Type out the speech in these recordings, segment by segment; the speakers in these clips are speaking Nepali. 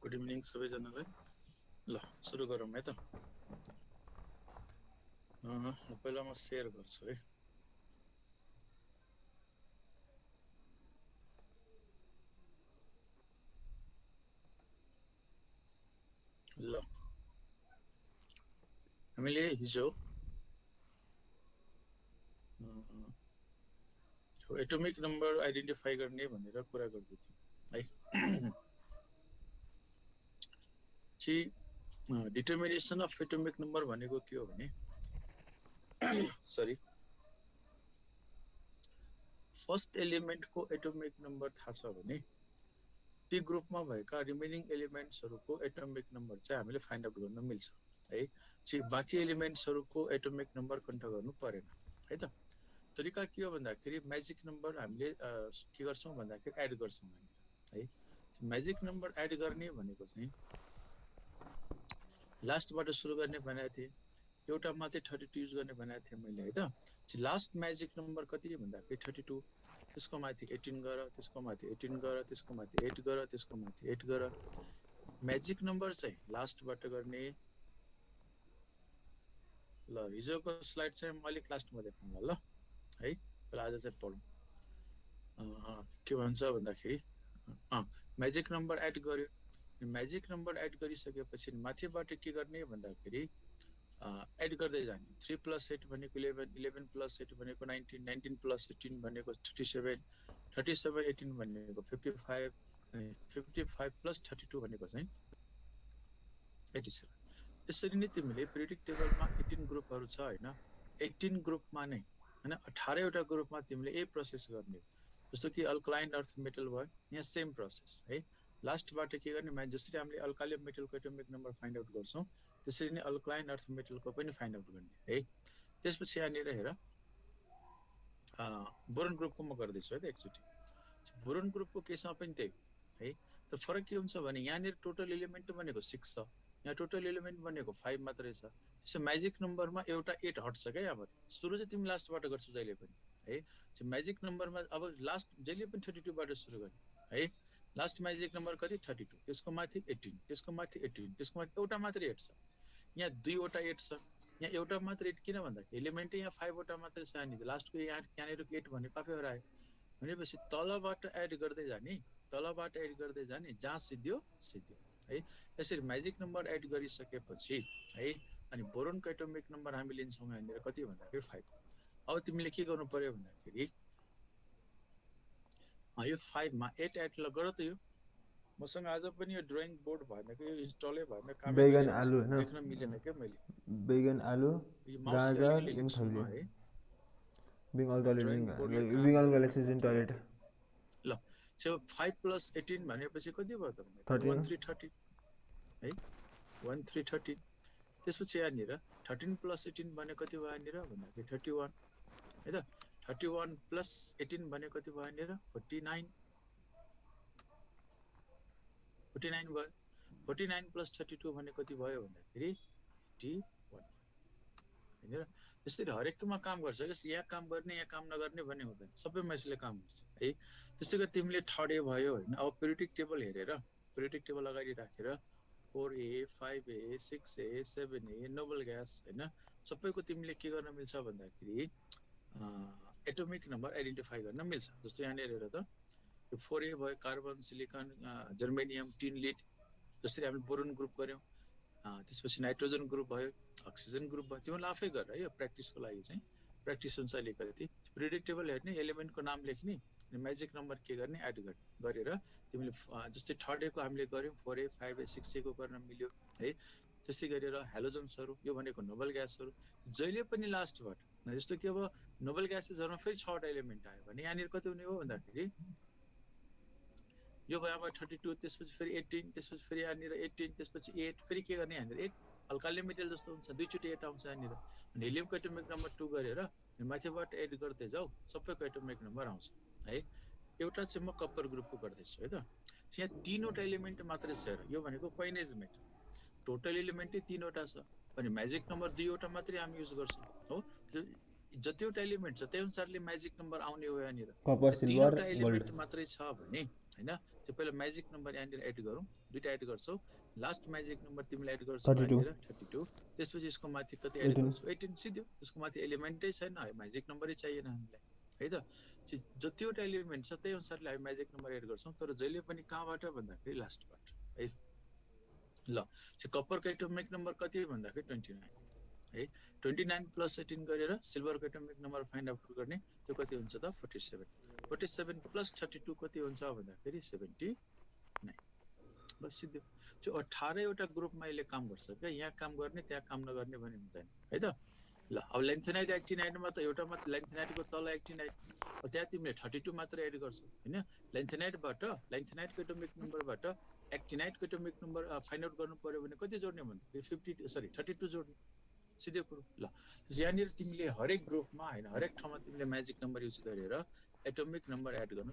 गुड इभिनिङ सबैजनालाई। ल सुरु गरौँ है त। पहिला म सेयर गर्छु है। ल हामीले हिजो एटोमिक नम्बर आइडेन्टिफाई गर्ने भनेर कुरा गर्दै थियौँ है। डिटर्मिनेसन अफ एटोमिक नम्बर भनेको के हो भने फर्स्ट एलिमेन्टको एटोमिक नम्बर थाहा छ भने ती ग्रुपमा भएका रिमेनिङ एलिमेन्ट्सहरूको एटोमिक नम्बर चाहिँ हामीले फाइन्ड आउट गर्न मिल्छ है। बाँकी एलिमेन्ट्सहरूको एटोमिक नम्बर कन्ट्रोल गर्नु परेन है त। तरिका के हो भन्दाखेरि म्याजिक नम्बर हामीले के गर्छौँ भन्दाखेरि एड गर्छौँ है। म्याजिक नम्बर एड गर्ने भनेको चाहिँ लास्टबाट सुरु गर्ने भनेको थिएँ, एउटा मात्रै 32 युज गर्ने भनेको थिएँ मैले है त। लास्ट म्याजिक नम्बर कति भन्दाखेरि 32, त्यसको माथि 18 गर, त्यसको माथि 18 गर, त्यसको माथि 8 गर, त्यसको माथि 8 गर। म्याजिक नम्बर चाहिँ लास्टबाट गर्ने। ल हिजोको स्लाइड चाहिँ म अलिक लास्टमा देखाउँला ल है। पहिला आज चाहिँ पढौँ। के भन्छ भन्दाखेरि म्याजिक नम्बर एड गर्यो। म्याजिक नम्बर एड गरिसकेपछि माथिबाट के गर्ने भन्दाखेरि एड गर्दै जाने। 3 + 8 भनेको 11, 11 + 8 भनेको 19, 19 + 18 भनेको 37, 37 18 भनेको 55, 55 + 32 भनेको चाहिँ 87। यसरी नै तिमीले पिरियडिक टेबलमा 18 ग्रुपहरू छ होइन, 18 ग्रुपमा नै होइन 18वटा ग्रुपमा तिमीले यही प्रोसेस गर्ने। जस्तो कि अल्कलाइन अर्थ मेटल भयो, यहाँ सेम प्रोसेस है। लास्टबाट के गर्ने, जसरी हामीले अल्काली मेटलको एटोमिक नम्बर फाइन्ड आउट गर्छौँ त्यसरी नै अल्कलाइन अर्थ मेटलको पनि फाइन्ड आउट गर्ने है। त्यसपछि यहाँनिर हेर बोरोन ग्रुपको म गर्दैछु है त एकचोटि। बोरोन ग्रुपको केसमा पनि त्यही है। त फरक के हुन्छ भने यहाँनिर टोटल एलिमेन्ट भनेको 6 छ, यहाँ टोटल एलिमेन्ट भनेको 5 मात्रै छ। त्यसो म्याजिक नम्बरमा एउटा 8 हट्छ क्या यहाँबाट। सुरु चाहिँ तिमी लास्टबाट गर्छौ जहिले पनि है। म्याजिक नम्बरमा अब लास्ट जहिले पनि 32बाट सुरु गर्ने है। लास्ट म्याजिक नम्बर कति 32, त्यसको माथि 18, त्यसको माथि 18, त्यसको माथि एउटा मात्रै 8 छ। यहाँ 2वटा 8 छ, यहाँ एउटा मात्र 8 किन भन्दाखेरि एलिमेन्टै यहाँ 5वटा मात्रै छ। यहाँनिर लास्टको यहाँनिर 8 भनेको आफै हरायो भनेपछि तलबाट एड गर्दै जाने, तलबाट एड गर्दै जाने, जहाँ सिद्धियो सिद्धियो है। यसरी म्याजिक नम्बर एड गरिसकेपछि है अनि बोरोनको एटोमिक नम्बर हामी लिन्छौँ यहाँनिर कति भन्दाखेरि 5। अब तिमीले के गर्नु पर्यो भन्दाखेरि यो 5 मा 8 एड गर त। यो मसँग आज पनि यो ड्रइङ बोर्ड भएन कि यो इन्स्टलै भएन, कामै बैगन आलु हैन, देख्न मिलेन क्या मैले। बैगन आलु गाजर इन थैली थैली being all toilet drawing board being all galaxies in toilet। ल 5 + 18 भनेपछि कति भयो त 13 1330 है, 1330। त्यसपछि यहाँनिर 13 + 18 भने कति भयो यहाँनिर भन्दाखेरि 31 है त। 31 + 18 भने कति भयो यहाँनिर 49, 49 भयो। 49 + 32 भने कति भयो भन्दाखेरि 81 होइन। त्यसरी हरेकमा काम गर्छ कि यहाँ काम गर्ने यहाँ काम नगर्ने भन्ने हुँदैन, सबैमा यसले काम गर्छ है। त्यसै गरी तिमीले 3 भयो होइन। अब पिरियडिक टेबल हेरेर, पिरियडिक टेबल अगाडि राखेर 4A 5A 6A 7A Nobel gas होइन सबैको तिमीले के गर्न मिल्छ भन्दाखेरि एटोमिक नम्बर आइडेन्टिफाई गर्न मिल्छ। जस्तो यहाँनिर हेर त, यो 4A भयो carbon silicon germanium tin lead. जसरी हामीले बोरोन ग्रुप गऱ्यौँ, त्यसपछि नाइट्रोजन ग्रुप भयो, अक्सिजन ग्रुप भयो। तिमीलाई आफै गर है, यो प्र्याक्टिसको लागि चाहिँ प्र्याक्टिस हुन्छ अलिकति। पिरियडिक टेबल हेर्ने, एलिमेन्टको नाम लेख्ने, म्याजिक नम्बर के गर्ने एड गरेर तिमीले जस्तै 3A को हामीले गऱ्यौँ 4A 5A 6A को गर्न मिल्यो है। त्यसै गरेर हेलोजन्सहरू, यो भनेको नोबल ग्यासहरू जहिले पनि लास्टबाट, जस्तो कि अब नोबल ग्यासेसहरूमा फेरि 6वटा एलिमेन्ट आयो भने यहाँनिर कति हुने हो भन्दाखेरि यो भयो अब 32, त्यसपछि फेरि 18, त्यसपछि फेरि यहाँनिर 18, त्यसपछि 8, फेरि के गर्ने यहाँनिर 8। अल्काली मेटल जस्तो हुन्छ, 2चोटि 8 आउँछ यहाँनिर। हिलियमको एटोमिक नम्बर 2 गरेर माथिबाट एड गर्दै जाऊ, सबैको एटोमिक नम्बर आउँछ है। एउटा चाहिँ म कपर ग्रुपको गर्दैछु है त। यहाँ 3वटा एलिमेन्ट मात्रै छ। यो भनेको क्वाइनेज मेटल, टोटल एलिमेन्टै 3वटा छ भने म्याजिक नम्बर 2वटा मात्रै हामी युज गर्छौँ हो। जतिवटा एलिमेन्ट छ त्यही अनुसारले म्याजिक नम्बर आउने हो यहाँनिर। कपर सिल्भर 3वटा गोल्ड एलिमेन्ट मात्रै छ भने हैन चाहिँ पहिला म्याजिक नम्बर यहाँनिर एड गरौँ दुईटा एड गर्छौ लास्ट म्याजिक नम्बर तिमीले एड गर्छौ 32 यहाँनिर 32 त्यसपछि यसको माथि कति एड 18 गर्छौ 18 सिधो त्यसको माथि एलिमेन्टै छैन है म्याजिक नम्बरै चाहिएन हामीलाई है त जतिवटा एलिमेन्ट छ त्यही अनुसारले हामी म्याजिक नम्बर एड गर्छौँ तर जहिले पनि कहाँबाट भन्दाखेरि लास्टबाट है ल चाहिँ कपरको एटोमिक नम्बर कति भन्दाखेरि 29 है 29 प्लस 18 गरेर सिल्भरको एटोमिक नम्बर फाइन्ड आउट गर्ने त्यो कति हुन्छ त 47 प्लस 32 कति हुन्छ भन्दाखेरि 79 बस सिधै त्यो 18वटा ग्रुपमा अहिले काम गर्छ क्या यहाँ काम गर्ने त्यहाँ काम नगर्ने भन्ने हुँदैन है त ल अब लेन्थेनाइट एक्टिनाइटमा त एउटा मात्र लेन्थेनाइटको तल एक्टिनाइट त्यहाँ तिमीले 32 मात्र एड गर्छौ हैन लेन्थेनाइटको एटोमिक नम्बरबाट एक्टिनाइटको एटोमिक नम्बर फाइन्ड आउट गर्नु पर्यो भने कति जोड्ने भन्दाखेरि 32 जोड्ने सिधै कुरो ल यहाँनिर तिमीले हरेक ग्रुपमा हैन हरेक ठाउँमा तिमीले म्याजिक नम्बर युज गरेर एटोमिक नम्बर एड गर्न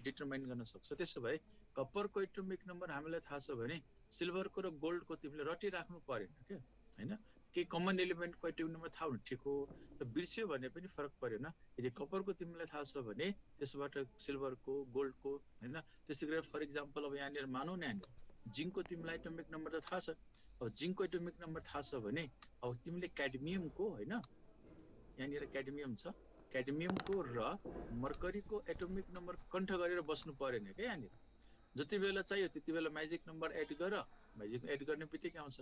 डिटरमाइन गर्न सक्छ त्यसो भए कपरको एटोमिक नम्बर हामीलाई थाहा छ भने सिल्भरको र गोल्डको तिमीले रटिराख्नु परेन के हैन के कमन एलिमेन्टको एटोमिक नम्बर थाहा हुनु ठिक हो त बिर्स्यो भने पनि फरक परेन यदि कपरको तिमीलाई थाहा छ भने त्यसबाट सिल्भरको गोल्डको हैन त्यसै गरी फर एक्जाम्पल अब यहाँनिर मानौ न यहाँनिर जिङ्कको तिमीलाई एटोमिक नम्बर त थाहा छ अब जिङ्कको एटोमिक नम्बर थाहा छ भने अब तिमीले क्याडमियमको हैन यहाँनिर क्याडमियम छ क्याडमियमको र मर्करीको एटोमिक नम्बर कण्ठ गरेर बस्नु परेन क्या यहाँनिर जति बेला चाहियो त्यति बेला म्याजिक नम्बर एड गर म्याजिक एड गर्ने बित्तिकै आउँछ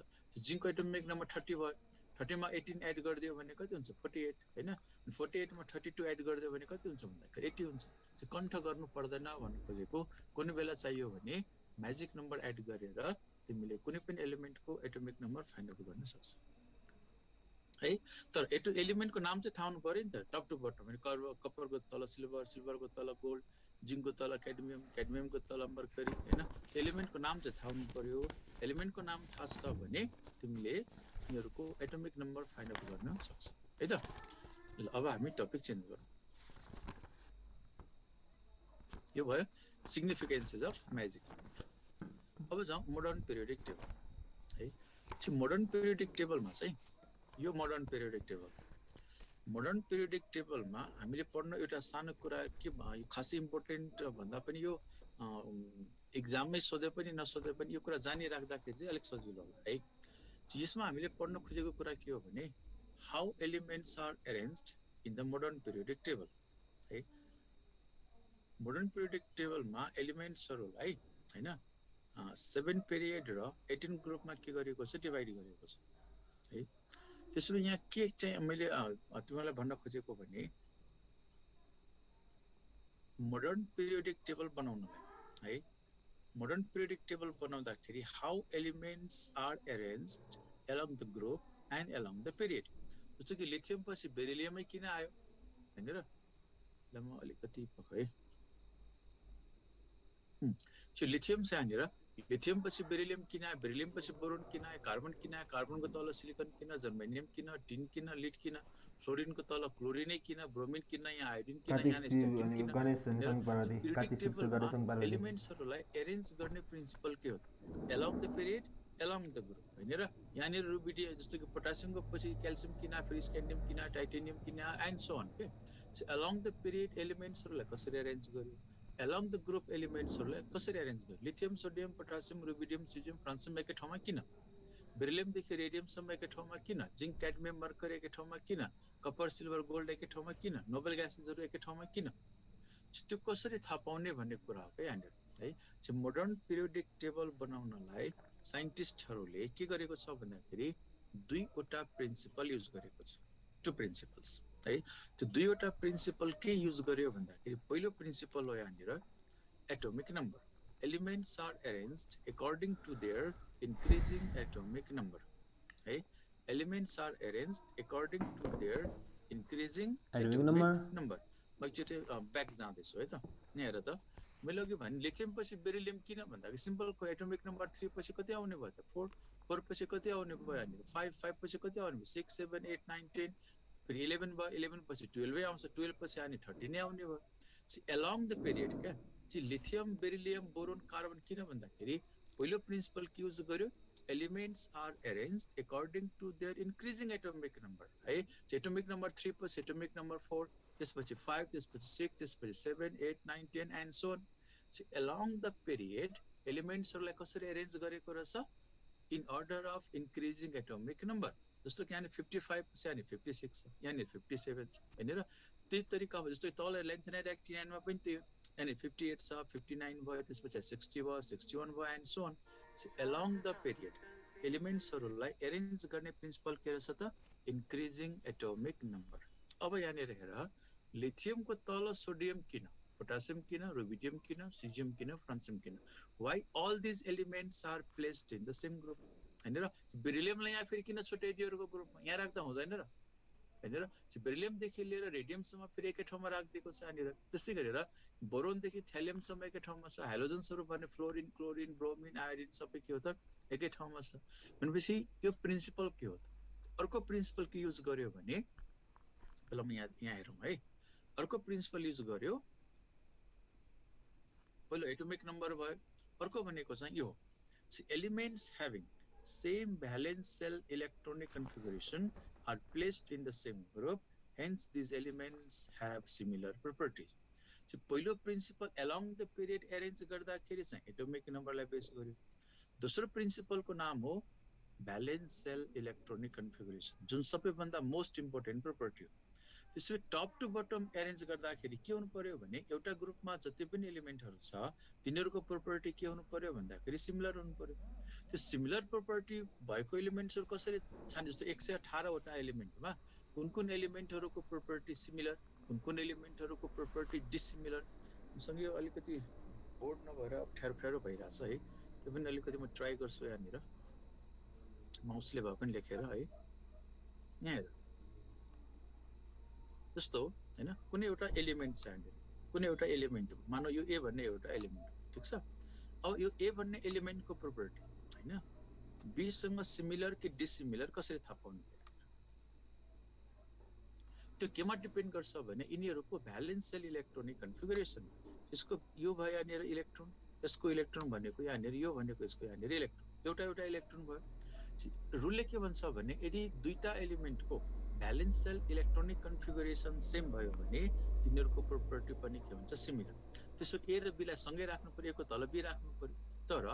जिङ्कको एटोमिक नम्बर 30 भयो 30 मा 18 एड गरिदियो भने कति हुन्छ 48 हैन 48 मा 32 एड गरिदियो भने कति हुन्छ भन्दाखेरि 80 हुन्छ चाहिँ कण्ठ गर्नु पर्दैन भन्नु खोजेको कुनै बेला चाहियो भने म्याजिक नम्बर एड गरेर तिमीले कुनै पनि एलिमेन्टको एटोमिक नम्बर फाइन्ड आउट गर्न सक्छ है तर एलिमेन्टको नाम चाहिँ थाहा हुनु पर्यो नि त टप टु बटम भने कपरको तल सिल्भर सिल्भरको तल गोल्ड जिङ्कको तल क्याडमियम क्याडमियमको तल मर्करी हैन एलिमेन्टको नाम चाहिँ थाहा हुनु पर्यो एलिमेन्टको नाम थाहा छ भने तिमीले यिनीहरूको एटोमिक नम्बर फाइन्ड आउट गर्न सक्छ है त ल अब हामी टपिक चेन्ज गरौँ यो भयो सिग्निफिकेन्सेस अफ म्याजिक अब जाउँ मोडर्न पिरियोडिक टेबल है चाहिँ मोडर्न पिरियोडिक टेबलमा चाहिँ यो मोडर्न पिरियोडिक टेबलमा हामीले पढ्न एउटा सानो कुरा के खासै इम्पोर्टेन्ट भन्दा पनि यो एक्जाममै सोधे पनि नसोधे पनि यो कुरा जानिराख्दाखेरि चाहिँ अलिक सजिलो होला है यसमा हामीले पढ्न खोजेको कुरा के हो भने how elements are arranged in the modern periodic table है मोडर्न पिरियोडिक टेबलमा एलिमेन्ट्सहरूलाई हैन 7 पिरियड र 18 ग्रुपमा के गरिएको छ डिभाइड गरिएको छ है त्यसैले यहाँ के चाहिँ मैले तिमीलाई भन्न खोजेको भने मोडर्न पिरियोडिक टेबल बनाउनलाई है मोडर्न पिरियोडिक टेबल बनाउँदाखेरि how elements are arranged along the group and along the period जस्तो कि लिथियम पछि बेरिलियमै किन आयो हैन र ल म अलिकति है लिथियम छ यहाँनिर लिथियम पछि बेरिलियम किन आयो बेरिलियम पछि बोरोन किन आयो कार्बन किन आयो कार्बनको तल सिलिकन किन जर्मेनियम किन टिन किन लिड किन फ्लोरिनको तल क्लोरिनै किन ब्रोमिन किन यहाँ आयोडिन किन यहाँ स्टेटिन किन एलिमेन्ट्सहरूलाई एरेन्ज गर्ने प्रिन्सिपल के हो along the period along the group हैन र यहाँनिर रुबिडियम जस्तो कि पोटासियमको पछि क्याल्सियम किन फेरि स्क्यान्डियम किन टाइटेनियम किन एन्ड सो अन के एलोङ द पिरियड एलिमेन्ट्सहरूलाई कसरी एरेन्ज गर्यो एलोङ द ग्रुप एलिमेन्ट्सहरूलाई कसरी एरेन्ज गर्यो lithium sodium potassium rubidium caesium फ्रान्सियम एकै ठाउँमा किन बेरिलियमदेखि रेडियमसम्म एकै ठाउँमा किन जिङ्क क्याडमियम मर्करी एकै ठाउँमा किन कपर सिल्भर गोल्ड एकै ठाउँमा किन नोबेल ग्यासेसहरू एकै ठाउँमा किन त्यो कसरी थाहा पाउने भन्ने कुरा हो क्या यहाँनिर है चाहिँ मोडर्न पिरियोडिक टेबल बनाउनलाई साइन्टिस्टहरूले के गरेको छ भन्दाखेरि दुईवटा प्रिन्सिपल युज गरेको छ टु प्रिन्सिपल्स है त्यो दुईवटा प्रिन्सिपल के युज गर्यो भन्दाखेरि पहिलो प्रिन्सिपल हो यहाँनिर atomic number elements are arranged according to their increasing atomic number है elements are arranged according to their increasing atomic number म एकचोटि ब्याक जाँदैछु है त यहाँ हेर त मैले अघि भने लिथियम पछि बेरिलियम किन भन्दाखेरि सिम्पलको एटोमिक नम्बर 3 पछि कति आउने भयो त 4 पछि कति आउने भयो यहाँनिर 5 पछि कति आउने भयो 6 7 8 9 10 फेरि 11 भयो 11 पछि 12 आउँछ 12 पछि अनि 13 नै आउने भयो एलोङ द पिरियड क्या लिथियम बेरिलियम बोरोन कार्बन किन भन्दाखेरि पहिलो प्रिन्सिपल के युज गर्यो elements are arranged according to their increasing atomic number है एटोमिक नम्बर 3 पछि एटोमिक नम्बर 4 त्यसपछि 5 त्यसपछि 6 त्यसपछि 7 8 9 10 and so on along the period एलिमेन्ट्सहरूलाई कसरी एरेन्ज गरेको रहेछ in order of increasing atomic number जस्तो कि यहाँनिर 55 छ यहाँनिर 56 छ यहाँनिर 57 छ हैन र त्यही तरिका हो जस्तो तल लेन्थेनाइड एक्टिनाइन मा पनि त्यही यहाँनिर 58 छ 59 भयो त्यसपछि 60 भयो 61 भयो and so on along the period एलिमेन्ट्सहरूलाई एरेन्ज गर्ने प्रिन्सिपल के रहेछ त इन्क्रिजिङ एटोमिक नम्बर अब यहाँनिर हेर लिथियमको तल सोडियम किन पोटासियम किन रुबिडियम किन सिजियम किन फ्रान्सियम किन why all these elements are placed in the same group हैन र बेरिलियमलाई यहाँ फेरि किन छुट्याइदियो अरूको ग्रुपमा यहाँ राख्दा हुँदैन र हैन र बेरिलियम देखि लिएर रेडियमसम्म फेरि एकै ठाउँमा राखिदिएको छ यहाँनिर त्यस्तै गरेर बोरोन देखि थ्यालियमसम्म एकै ठाउँमा छ हाइड्रोजन्सहरू भने फ्लोरिन क्लोरिन ब्रोमिन आयोडिन सबै के हो त एकै ठाउँमा छ भनेपछि यो प्रिन्सिपल के हो त अर्को प्रिन्सिपल के युज गर्यो भने पहिला म यहाँ हेरौँ है अर्को प्रिन्सिपल युज गर्यो पहिलो एटोमिक नम्बर भयो अर्को भनेको चाहिँ यो elements having same valence shell electronic configuration are placed in the same group, hence these elements have similar properties. So, पहिलो principal along the period arrange गर्दाखेरि चाहिँ एटोमिक नम्बरलाई बेस गर्यो दोस्रो प्रिन्सिपलको नाम हो भ्यालेन्स सेल इलेक्ट्रोनिक कन्फिगरेसन जुन सबैभन्दा मोस्ट इम्पोर्टेन्ट प्रोपर्टी हो त्यसै टप टु बटम एरेन्ज गर्दाखेरि के हुनु पर्यो भने एउटा ग्रुपमा जति पनि एलिमेन्टहरू छ तिनीहरूको प्रोपर्टी के हुनु पर्यो भन्दाखेरि सिमिलर हुनु पर्यो त्यो सिमिलर प्रोपर्टी भएको एलिमेन्ट्सहरू कसरी छान्ने जस्तो 118 वटा एलिमेन्टमा कुन एलिमेन्टहरूको प्रोपर्टी सिमिलर कुन एलिमेन्टहरूको प्रोपर्टी डिसिमिलर सँग यो अलिकति बोर्ड नभएर अप्ठ्यारो भइरहेछ है त्यो पनि अलिकति म ट्राई गर्छु यहाँनिर माउसले भए पनि लेखेर है यहाँ हेर जस्तो हैन कुनै एउटा एलिमेन्ट छ यहाँनिर कुनै एउटा एलिमेन्ट मानौ यो ए भन्ने एउटा एलिमेन्ट ठीक छ अब यो ए भन्ने एलिमेन्टको प्रोपर्टी हैन बी सँग सिमिलर कि डिसिमिलर कसरी थाहा पाउनु त्यो केमा डिपेन्ड गर्छ भने यिनीहरूको भ्यालेन्स सेल इलेक्ट्रोनिक कन्फिगरेसन यसको यो भयो यहाँनिर इलेक्ट्रोन यसको इलेक्ट्रोन भनेको यहाँनिर यो भनेको यसको यहाँनिर इलेक्ट्रोन एउटा इलेक्ट्रोन भयो रुलले के भन्छ भने यदि दुईटा एलिमेन्टको valence shell electronic configuration same भयो भने तिनीहरूको प्रोपर्टी पनि के हुन्छ सिमिलर त्यसो ए र बी लाई सँगै राख्नु पर्यो को तल बी राख्नु पर्यो तर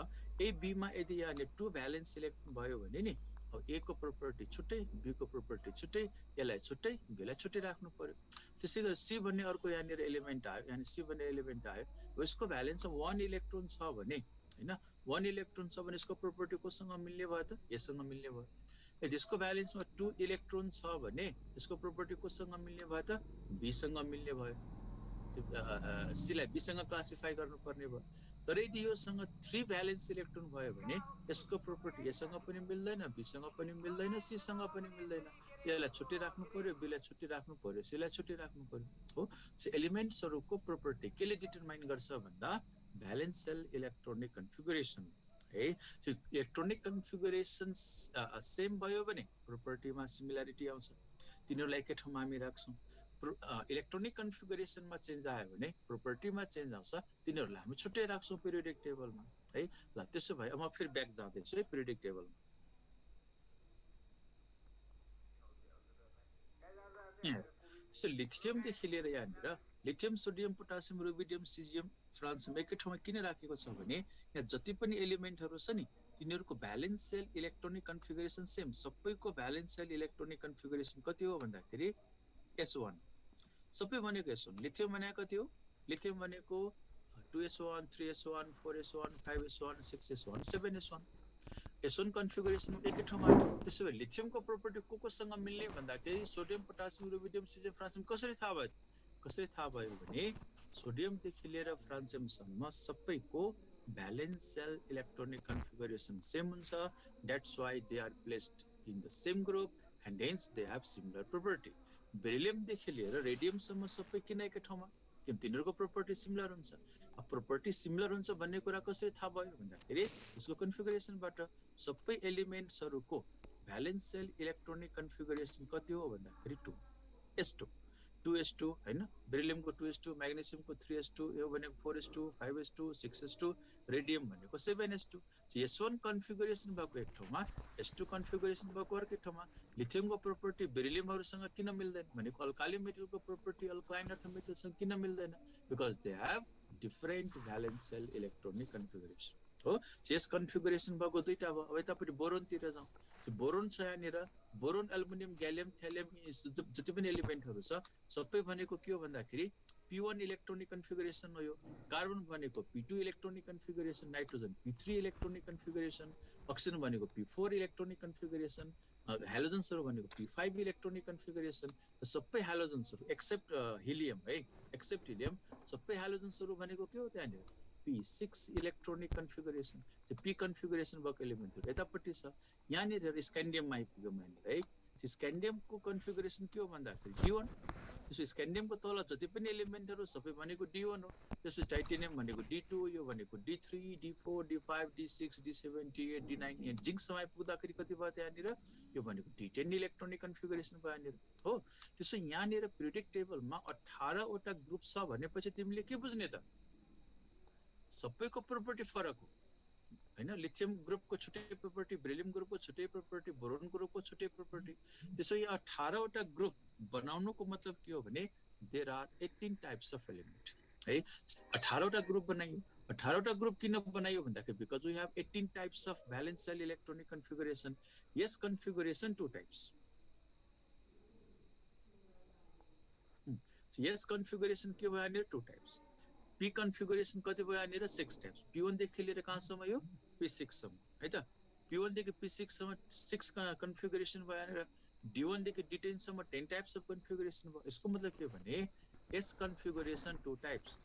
ए बी मा यदि यहाँले टु भ्यालेन्स इलेक्ट्रोन भयो भने नि अब ए को प्रोपर्टी छुट्टै बी को प्रोपर्टी छुट्टै यसलाई छुट्टै बी लाई छुट्टै राख्नु पर्यो त्यसैगरी सी भन्ने अर्को यहाँनिर एलिमेन्ट आयो यानी सी भन्ने एलिमेन्ट आयो यसको भ्यालेन्स 1 इलेक्ट्रोन छ भने हैन 1 इलेक्ट्रोन छ भने यसको प्रोपर्टी कोसँग मिल्ने भयो त यससँग मिल्ने भयो यदि यसको भ्यालेन्समा 2 इलेक्ट्रोन छ भने यसको प्रोपर्टी कोसँग मिल्ने भयो त बी सँग मिल्ने भयो सी लाई बी सँग क्लासिफाई गर्नुपर्ने भयो तर यदि योसँग 3 भ्यालेन्स इलेक्ट्रोन भयो भने यसको प्रोपर्टी एसँग पनि मिल्दैन बी सँग पनि मिल्दैन सी सँग पनि मिल्दैन यसलाई छुट्टै राख्नु पर्यो बी लाई छुट्टै राख्नु पर्यो सी लाई छुट्टै राख्नु पर्यो हो सो एलिमेन्ट्सहरुको प्रोपर्टी केले डिटरमाइन गर्छ भन्दा भ्यालेन्स सेल इलेक्ट्रोनिक कन्फिगरेसन है सो इलेक्ट्रोनिक कन्फिगरेसन सेम भयो भने प्रोपर्टीमा सिमिलरिटी आउँछ तिनीहरुलाई एकै ठाउँमा हामी राख्छौं इलेक्ट्रोनिक कन्फिगरेसनमा चेन्ज आयो भने प्रोपर्टीमा चेन्ज आउँछ तिनीहरुलाई हामी छुट्टै राख्छौं पिरियोडिक टेबलमा है ल त्यसो भए म फेरि ब्याक जाँदै छु है पिरियोडिक टेबलमा सो लिथियम देखि लिएर यहाँनिर lithium sodium potassium rubidium caesium फ्रान्सियम एकै ठाउँमा किन राखेको छ भने यहाँ जति पनि एलिमेन्टहरु छ नि तिनीहरुको valence shell electronic configuration same सबैको भ्यालेन्स सेल इलेक्ट्रोनिक कन्फिगरेसन कति हो भन्दाखेरि S1 सबै भनेको S1 लिथियम भनेको कति हो लिथियम भनेको 2S1 3S1 4S1 5S1 6S1 7S1 S1 configuration एकै ठाउँमा त्यसो भए लिथियमको प्रोपर्टी कोसँग मिल्ने भन्दाखेरि सोडियम पोटासियम रुबिडियम सिजियम फ्रान्सियम कसरी थाहा भयो भने सोडियम देखि लिएर फ्रान्सियम सम्म सबैको valence shell electronic configuration same हुन्छ that's why they are placed in the same group and hence they have similar property beryllium देखि लिएर रेडियम सम्म सबै किन एकै ठाउँमा किन तिनीहरुको प्रोपर्टी सिमिलर हुन्छ अब प्रोपर्टी सिमिलर हुन्छ भन्ने कुरा कसरी थाहा भयो भन्दाखेरि यसको कन्फिगरेसनबाट सबै एलिमेन्ट्सहरुको भ्यालेन्स सेल इलेक्ट्रोनिक कन्फिगरेसन कति हो भन्दाखेरि 2s2 2s2 हैन बेरिलियमको 2s2 म्याग्नेसियमको 3s2 यो भनेको 4s2 5s2 6s2 रेडियम भनेको 7s2 S1 कन्फिगरेसन भएको एक ठाउँमा S2 कन्फिगरेसन भएको अर्को ठाउँमा लिथियमको प्रोपर्टी बेरिलियमहरुसँग किन मिल्दैन भनेको अल्काली मेटलको प्रोपर्टी अल्कालाइन अर्थ मेटलसँग किन मिल्दैन because they have different valence shell electronic configuration हो। यस कन्फिगरेसन भएको दुईटा भयो। अब यतापट्टि बोरोनतिर जाउँ। बोरोन छ यहाँनिर, बोरोन एल्युमिनियम ग्यालियम थ्यालियम जति पनि एलिमेन्टहरू छ सबै भनेको के हो भन्दाखेरि P1 इलेक्ट्रोनिक कन्फिगरेसन हो। यो कार्बन भनेको P2 electronic configuration, nitrogen P3 electronic configuration, oxygen भनेको P4 इलेक्ट्रोनिक कन्फिगरेसन, हेलोजन्सहरू भनेको P5 इलेक्ट्रोनिक कन्फिगरेसन। सबै हेलोजन्सहरू एक्सेप्ट हिलियम है, एक्सेप्ट हिलियम सबै हेलोजन्सहरू भनेको के हो त्यहाँनिर P6 electronic configuration. P configuration भएको एलिमेन्टहरू यतापट्टि छ। यहाँनिर स्क्यान्डियममा आइपुग्यो यहाँनिर है। स्क्यान्डियमको कन्फिगरेसन के हो भन्दाखेरि D1। त्यसो स्क्यान्डियमको तल जति पनि एलिमेन्टहरू सबै भनेको D1 हो। त्यसो टाइटेनियम भनेको D2, यो भनेको D3, D4, D5, D6, D7, D8, D9, यहाँ जिङ्कसम्म आइपुग्दाखेरि कति भयो त्यहाँनिर, यो भनेको D10 इलेक्ट्रोनिक कन्फिगरेसन भयो यहाँनिर हो। त्यसो यहाँनिर पिरियोडिक टेबलमा 18 वटा ग्रुप छ भनेपछि तिमीले के बुझ्ने त, सबैको प्रोपर्टी फरक हो हैन। लिथियम ग्रुपको छुट्टै प्रोपर्टी, बेरिलियम ग्रुपको छुट्टै प्रोपर्टी, बोरोन ग्रुपको छुट्टै प्रोपर्टी। त्यसो यो 18 वटा ग्रुप बनाउनुको मतलब के हो भने there are 18 types of element है। 18 वटा ग्रुप बनाइयो। 18 वटा ग्रुप किन बनाइयो भन्दाखेरि because we have 18 types of valence shell electronic configuration. यस कन्फिगरेसन टु टाइप्स। यस कन्फिगरेसन के भयो यहाँनिर टु टाइप्स। P कन्फिगरेसन कति भयो यहाँनिर 6 टाइप्स। P1 देखि लिएर कहाँसम्म यो P6 सम्म है त। P1 देखि P6 सम्म 6 कन्फिगरेसन भयो यहाँनिर। D1 देखि D10 सम्म 10 टाइप्स अफ कन्फिगरेसन भयो। यसको मतलब के भने S configuration 2 types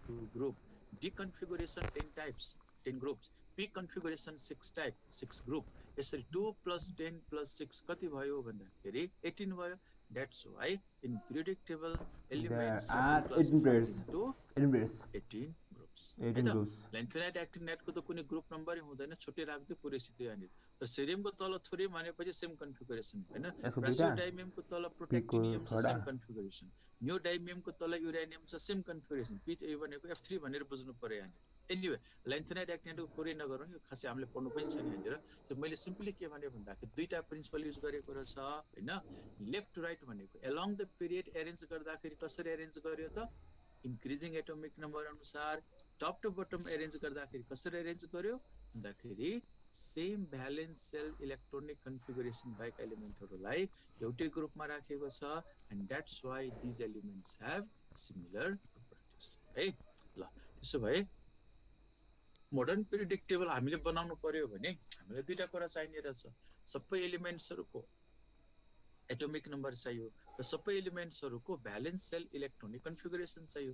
2 group, D configuration 10 types 10 groups, P configuration 6 type 6 group. यसरी 2 + 10 + 6 कति भयो भन्दाखेरि 18 भयो। That's why in periodic table elements There have are been 18 classified pairs. into 18 pairs. 18 groups. 18 groups. लेन्थेनाइट एक्टिनाइटको त कुनै ग्रुप नम्बरै हुँदैन, छुट्टै राख्दै पुरै सिधै यहाँनिर। तर सेरियमको तल थोरियम भनेपछि सेम कन्फिगरेसन हैन। यसको दुईटा प्रासियोडाइमियमको तल प्रोटेक्टिनियम छ, छवटा सेम कन्फिगरेसन। नियोडाइमियमको तल युरेनियम छ, सेम कन्फिगरेसन। P3 भनेको F3 भनेर बुझ्नु पर्यो यहाँनिर। एनीवे लेन्थेनाइट एक्टिनाइटको कुरै नगरौँ, यो खासै हामीले पढ्नु पनि छैन यहाँनिर। सो मैले सिम्पली के भने भन्दाखेरि दुईटा प्रिन्सिपल युज गरेको रहेछ हैन। लेफ्ट राइट भनेको एलोङ द पिरियड एरेन्ज गर्दाखेरि कसरी एरेन्ज गर्यो त, इन्क्रिजिङ एटोमिक नम्बर अनुसार। टप टु बटम एरेन्ज गर्दाखेरि कसरी एरेन्ज गर्यो भन्दाखेरि same valence shell electronic configuration भएका एलिमेन्टहरूलाई एउटै ग्रुपमा राखेको छ। And that's why these elements have similar properties है। ल त्यसो भए मोडर्न पिरियोडिक टेबल हामीले बनाउनु पर्यो भने हामीलाई दुईटा कुरा चाहिने रहेछ। सबै एलिमेन्ट्सहरूको एटोमिक नम्बर चाहियो र सबै एलिमेन्ट्सहरूको भ्यालेन्स सेल इलेक्ट्रोनिक कन्फिगरेसन चाहियो।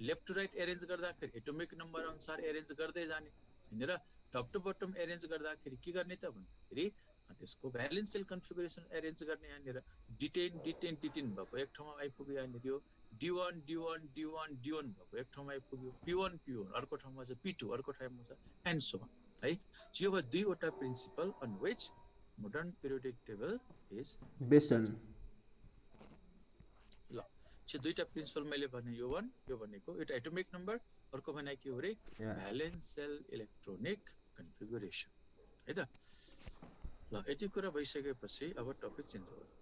लेफ्ट टु राइट एरेन्ज गर्दाखेरि एटोमिक नम्बर अनुसार एरेन्ज गर्दै जाने हैन र टप टु बटम एरेन्ज गर्दाखेरि के गर्ने त भन्दाखेरि त्यसको भ्यालेन्स सेल कन्फिगरेसन एरेन्ज गर्ने। यहाँनिर D10 D10 D10 भएको एक ठाउँमा आइपुग्यो यहाँनिर। यो D1 D1 D1 D1 भएको एक ठाउँमा आइपुग्यो। P1 P1 अर्को ठाउँमा छ, P2 अर्को ठाउँमा छ, एन्ड सो अन है। यो भयो दुईवटा principle on which modern periodic table is based on. ल यो दुईटा प्रिन्सिपल मैले भने यो वान, यो भनेको एउटा एटोमिक नम्बर, अर्को भने के हो रे भ्यालेन्स सेल इलेक्ट्रोनिक कन्फिगरेसन है त। ल यति कुरा भइसकेपछि अब टपिक चेन्ज गरौँ।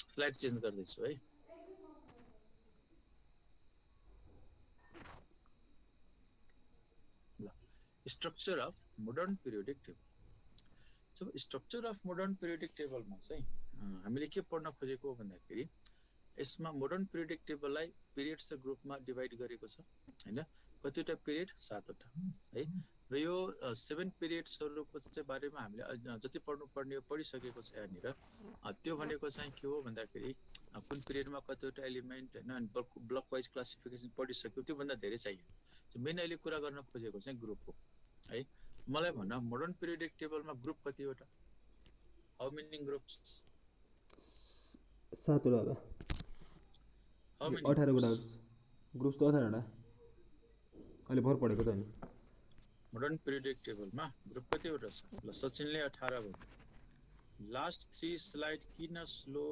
स्लाइड चेन्ज गर्दैछु है। ल structure of modern periodic table. So structure of modern periodic टेबलमा चाहिँ हामीले के पढ्न खोजेको भन्दाखेरि यसमा मोडर्न पिरियोडिक टेबललाई पिरियड्स ग्रुपमा डिभाइड गरेको छ हैन। कतिवटा पिरियड 7 वटा है। र यो 7 पिरियड्सहरूको चाहिँ बारेमा हामीले जति पढ्नु पर्ने हो पढिसकेको छ यहाँनिर। त्यो भनेको चाहिँ के हो भन्दाखेरि कुन पिरियडमा कतिवटा एलिमेन्ट हैन ब्लक वाइज क्लासिफिकेसन पढिसक्यो, त्योभन्दा धेरै चाहियो। मेन अहिले कुरा गर्न खोजेको चाहिँ ग्रुप हो है। मलाई भन्न मोडर्न पिरियोडिक टेबलमा ग्रुप कतिवटा, हाउ मेनी ग्रुप्स? 7 वटा होला। हाउ मेनी 18 वटा ग्रुप्स त 18 वटा। अहिले भर पढेको त नि मोडर्न पिरियोडिक टेबलमा ग्रुप कतिवटा छ? ल सचिनले 18 भयो। लास्ट 3 स्लाइड किन स्लो